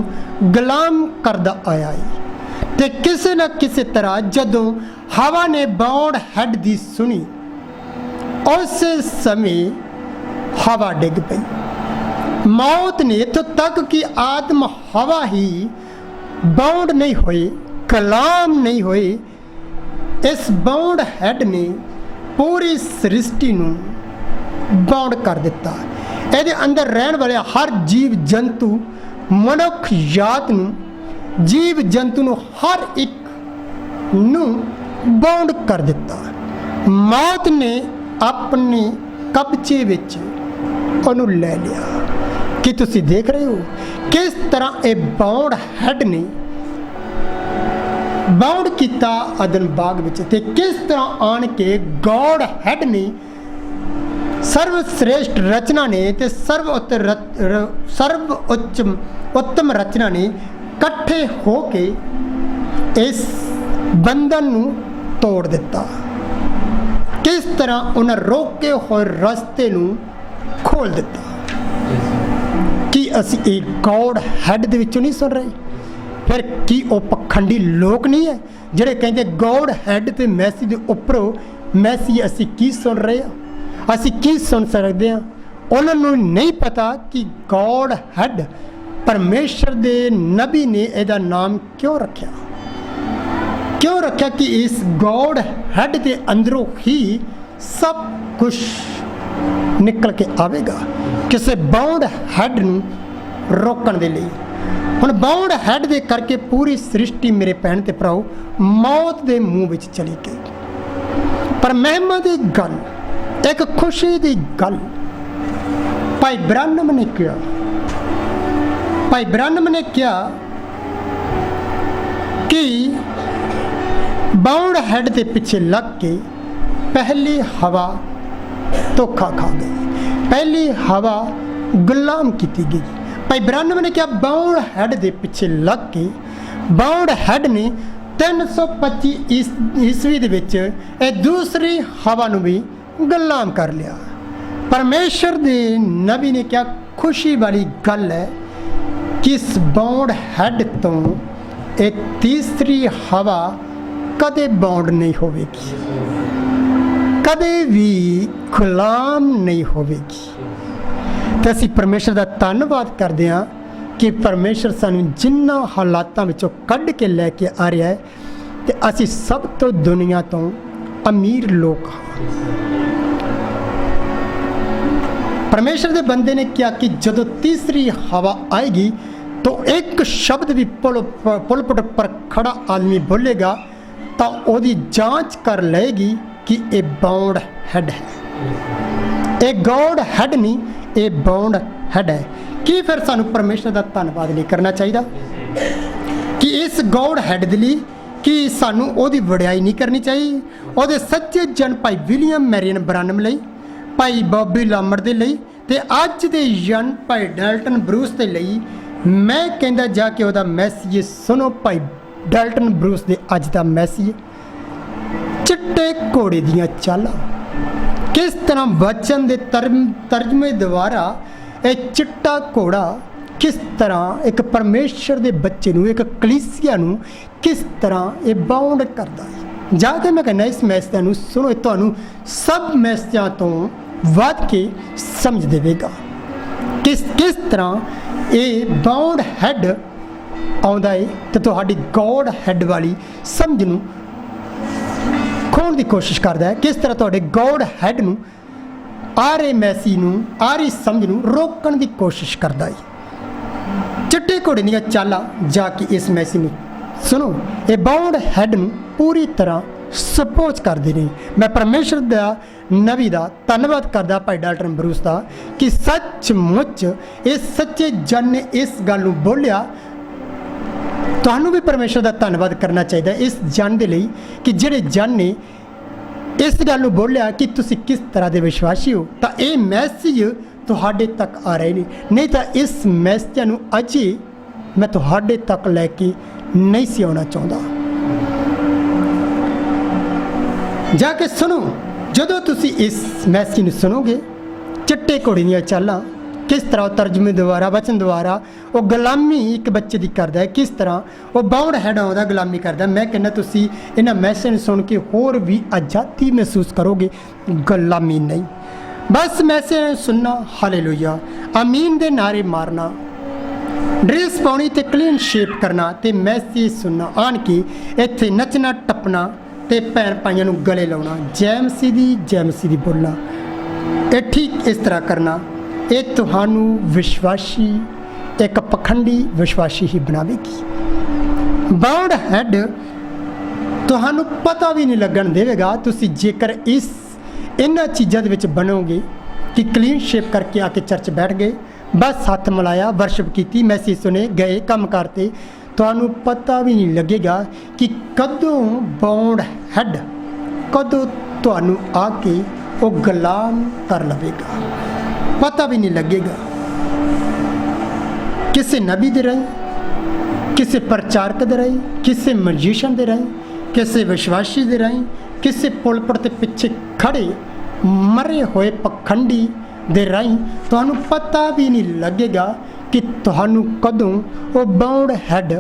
गुलाम करदा आया है। ते किसी न किसी तरह जदों हवा ने बाउंड हैड दी सुनी, उस समय हवा डिग पई। मौत ने इत्थों तक कि आदम हवा ही बाउंड नहीं होए, गुलाम नहीं होए। इस बाउंड हैड ने पूरी सृष्टि नूं बाउंड कर दिता। ਇਹਦੇ अंदर रहने वाले हर जीव जंतु, मनुख जात नूं, जीव जंतु नूं हर एक नूं बाउंड कर दिता। मौत ने अपने कब्जे विच ਉਹਨੂੰ ਲੈ ਲਿਆ। कि तुसी देख रहे हो किस तरह ये बाउंड हैड ने बाउंड किया अदन बाग विच, ते किस तरह आन के गॉड हैड ने सर्वश्रेष्ठ रचना ने ते सर्व उच्च उत्तम रचना ने कट्ठे हो के इस बंधन नूं तोड़ दिता। किस तरह उन्हें रोके हुए रस्ते नूं खोल दिता। कि असी एक गॉड हैड दे विचों नहीं सुन रहे? फिर की वो पखंडी लोग नहीं है जिहड़े कहंदे गॉड हैड ते मैसी दे उपरों मैसी असी की सुन रहे हैं? असी की सुन सकते हैं? उन्होंने नहीं पता कि गॉड हैड परमेश्वर दे नबी ने ਇਹਦਾ नाम क्यों रखा कि इस गॉड हैड के अंदरों ही सब कुछ निकल के आवेगा किसी बाउंड हैड नूं रोकण दे लई। हुण बाउंड हैड दे करके पूरी सृष्टि मेरे भैन ते भराओ मौत दे मुंह विच चली गई। पर महिमा दी गल, एक खुशी दी गल भाई ब्रानम ने कहा, भाई ब्रानम ने कहा कि बाउंड हैड के पीछे लग के पहली हवा धोखा खा गई, पहली हवा गुलाम की गई। भाई ब्रानम ने क्या बाउंड हैड के पीछे लग के बाउंड हैड ने 325 ईस्वी दे दूसरी हवा नूं भी गुलाम कर लिया। परमेश्वर दे नबी ने क्या खुशी वाली गल है कि इस बाउंड हैड तो एक तीसरी हवा कदे बाउंड नहीं होगी, कदे भी गुलाम नहीं होगी। तो असी परमेश्वर का धन्नवाद करते हैं कि परमेश्वर सानू जिन्ना हालातों विचों कढ़ के लैके आ रहा है तो असी सब तो दुनिया तो अमीर लोग हाँ। परमेश्वर के बंदे ने क्या कि जदों तीसरी हवा आएगी तो एक शब्द भी पुलपट पर खड़ा आदमी बोलेगा तो ओदी जांच कर लेगी कि ये बाउंड हैड है, ये गॉड हैड नहीं, ये बाउंड हैड है। कि फिर सानू परमेश्वर का धन्नवाद नहीं करना चाहिए कि इस गॉड हैड दे लई कि सानू ओदी वड़ाई नहीं करनी चाहिए? ओदे सच्चे जन भाई विलियम मैरियन ब्रानम लई, भाई बॉबी लामर दे लई ते अज दे जन भाई डाल्टन ब्रूस दे लई मैं कहंदा जाके ओदा मैसेज सुनो। भाई डाल्टन ब्रूस दे अज दा मैसेज चिट्टे घोड़े दियां चालां, किस तरह वचन दे तर्जमे द्वारा एक चिट्टा घोड़ा किस तरह एक परमेश्वर दे बच्चे नूं, एक कलीसिया नूं किस तरह ये बाउंड करता है। जाके मैं कहना इस मैसेज नूं सुनो, तुहानूं सब मैसेजां तो वध के समझ देवेगा किस तरह ये बाउंड हैड आउंदा है ते तुहाडी गॉड हैड वाली समझ नूं खोण दी कोशिश करदा है। किस तरह तुहाडे गॉड हैड नूं आ रहे मैसी नूं आ रही समझ नूं रोकण दी कोशिश करदा है। चिट्टे घोड़े दीयां चालां जाके इस मैसी नूं सुनो, ये बाउंड हैड नूं पूरी तरह सपोज करदे ने। मैं परमेश्वर दा नबी दा धन्नवाद करदा भाई डाल्टन ब्रूस दा कि सचमुच इस सच्चे जन ने इस गल नूं बोलिया। तुहानूं भी परमेश्वर का धन्नवाद करना चाहिए इस जन के लिए कि जिहड़े जन ने इस गल नूं बोलिया कि तुसीं किस तरह के विश्वासी हो। तो ये मैसेज तुहाडे तक आ रहे नहीं तो इस मैसेज नूं अजे मैं तुहाडे तक लैके नहीं सी आउणा चाहुंदा। जाके सुनो, जदों तुसीं इस मैसेज नूं सुनोगे चिट्टे घोड़े दीयां चालां किस तरह तर्जमे द्वारा वचन द्वारा वो गुलामी एक बच्चे की करता है, किस तरह वो बाउंड हैड आउंदा गुलामी करता है। मैं कहना तुसीं इन्हां मैसेज सुन के होर भी आज़ादी महसूस करोगे, गुलामी नहीं। बस मैसेज सुनना, हालेलुया आमीन दे नारे मारना, ड्रेस पाउणी ते क्लीन शेप करना ते मैसेज सुनना, आन के इत्थे नचना टप्पना ते भैन भाइयों नूं गले लाउणा, जय मसीह दी बोलना, ये ठीक इस तरह करना। ये तुहानू विश्वासी एक पखंडी विश्वासी ही बनावेगी। बाउंड हैड तुहानू पता भी नहीं लगन देगा तुसी जेकर इन्हां चीज़ों दे विच बनोगे कि क्लीन शेप करके आके चर्च बैठ गए, बस हथ मिलाया, वर्शिप की, मैसेज सुने, गए काम करते। ਤੁਹਾਨੂੰ पता भी नहीं लगेगा कि कदों बाउंड हैड कदों ਤੁਹਾਨੂੰ आके वो गुलाम कर लवेगा, पता भी नहीं लगेगा। किसी नबी दे राही, किसी प्रचारक दे राही, किसी मजिशियन दे राही, किसी विश्वासी दे राही, किसी पुलपट के पिछे खड़े मरे हुए पखंडी दे राही ਤੁਹਾਨੂੰ पता भी नहीं लगेगा कि ਤੁਹਾਨੂੰ कदों वो बाउंड हैड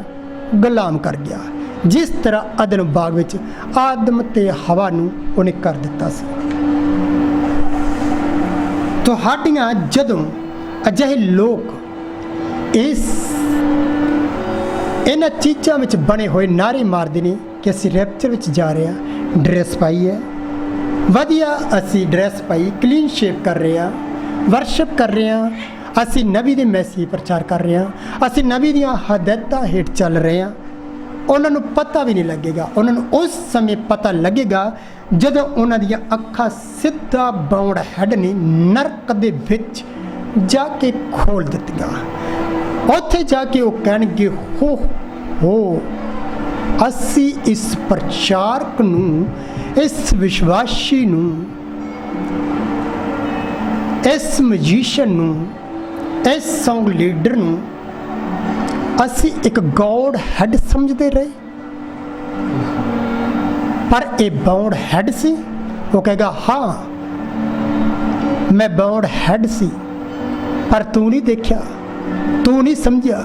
गुलाम कर गया, जिस तरह अदन बाग विच आदम ते हवा नूं उन्हें कर दिता सी। तुहाडियां जदों अजिहे लोग इन्हां चीज़ां विच बने हुए नारे मारदे ने कि असीं रैप्चर विच जा रहे हां, ड्रैस पाई है वधिया, असीं ड्रैस पाई क्लीन शेप कर रहे हां, वर्शिप कर रहे हां, असीं नबी दे मैसेज प्रचार कर रहे हां, असीं नबी दीआं हदायतां हेठ चल रहे हां। उन्हां नूं पता भी नहीं लगेगा, उन्हां नूं उस समय पता लगेगा जदों उन्हां दीआं अखां सीधा बाउंड हैड ने नरक दे विच जाके खोल दित्तियां। उत्थे जाके वो कहणगे हो असी इस प्रचारक नूं, इस विश्वासी नूं, इस मजिशियन नूं, इस सॉन्ग लीडर नूं असी एक गॉड हैड समझते रहे, पर यह बाउंड हैड सी। वो कहेगा हाँ मैं बाउंड हैड सी, पर तू नहीं देखा, तू नहीं समझा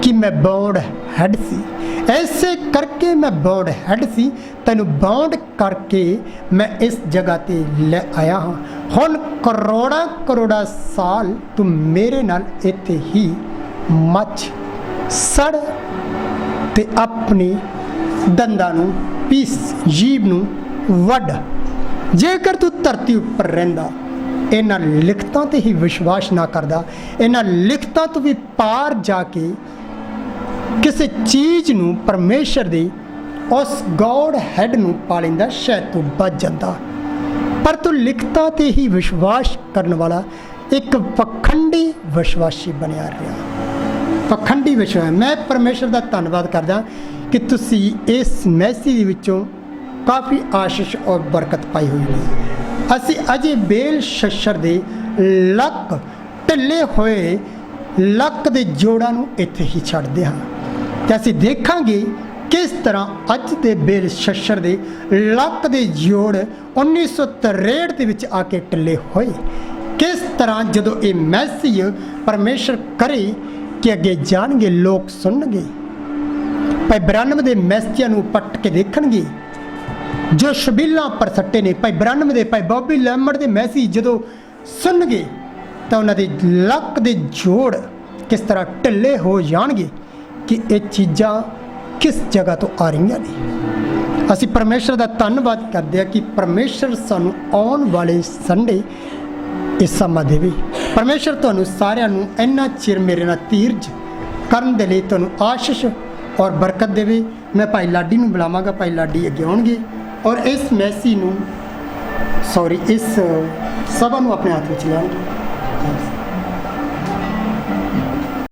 कि मैं बाउंड हैड सी। ऐसे करके मैं बाउंड हैड सी, तैनू बाउंड करके मैं इस जगह ते ले आया हाँ। हुण करोड़ा करोड़ा साल तू मेरे नाल इत्थे ही मच सड़ ते अपनी दंदां नूं पीस, जीभ नूं वड। जेकर तू धरती उपर रहिंदा, इन्हां लिखतां ते ही विश्वास ना करदा, इन्हां लिखतां तो भी पार जाके किसी चीज़ नूं परमेश्वर दे उस गॉड हैड नूं पा लैंदा, शायद तू बच जांदा। पर तू लिखतां ते ही विश्वास करने वाला एक पखंडी विश्वासी बनिया रहा, पखंडी विश्वास। मैं परमेश्वर का धन्नवाद करदा कि तुसी इस मैसेज विचों काफ़ी आशीष और बरकत पाई हुई है। असी अजे बेल शशर दे लक ढिले हुए लक दे जोड़ां नूं इत्थे ही छड्डदे हां, ते असी देखांगे किस तरह अज दे बेल शशर दे लक दे जोड़ 1963 दे विच आके ढिले होए। किस तरह जदों ये मैसेज परमेश्वर करे कि अगे जाणगे, लोग सुनणगे, भाई 92 दे मैसेजां नूं पट के देखणगे जो शबीलां पर सट्टे ने, भाई 92 दे, भाई बॉबी लैमड़ दे मैसेज जदों सुनणगे तां उन्हां दे लक दे जोड़ किस तरह ढिले हो जाणगे कि ये चीज़ां किस जगह तो आ रही ने। असी परमेश्वर का धन्नवाद करते हैं कि परमेश्वर सानू आने वाले संडे ये समा देवे। परमेश्वर तुहानू सारिਆਂ ਨੂੰ इन्ना चिर मेरे नाल धीरज करन दे लई तुहानू आशीष और बरकत देवे। मैं भाई लाडी नू बुलावांगा, भाई लाडी अगे आउणगे और इस मैसेज नू इस सभा नू अपने हाथ विच लैणगे।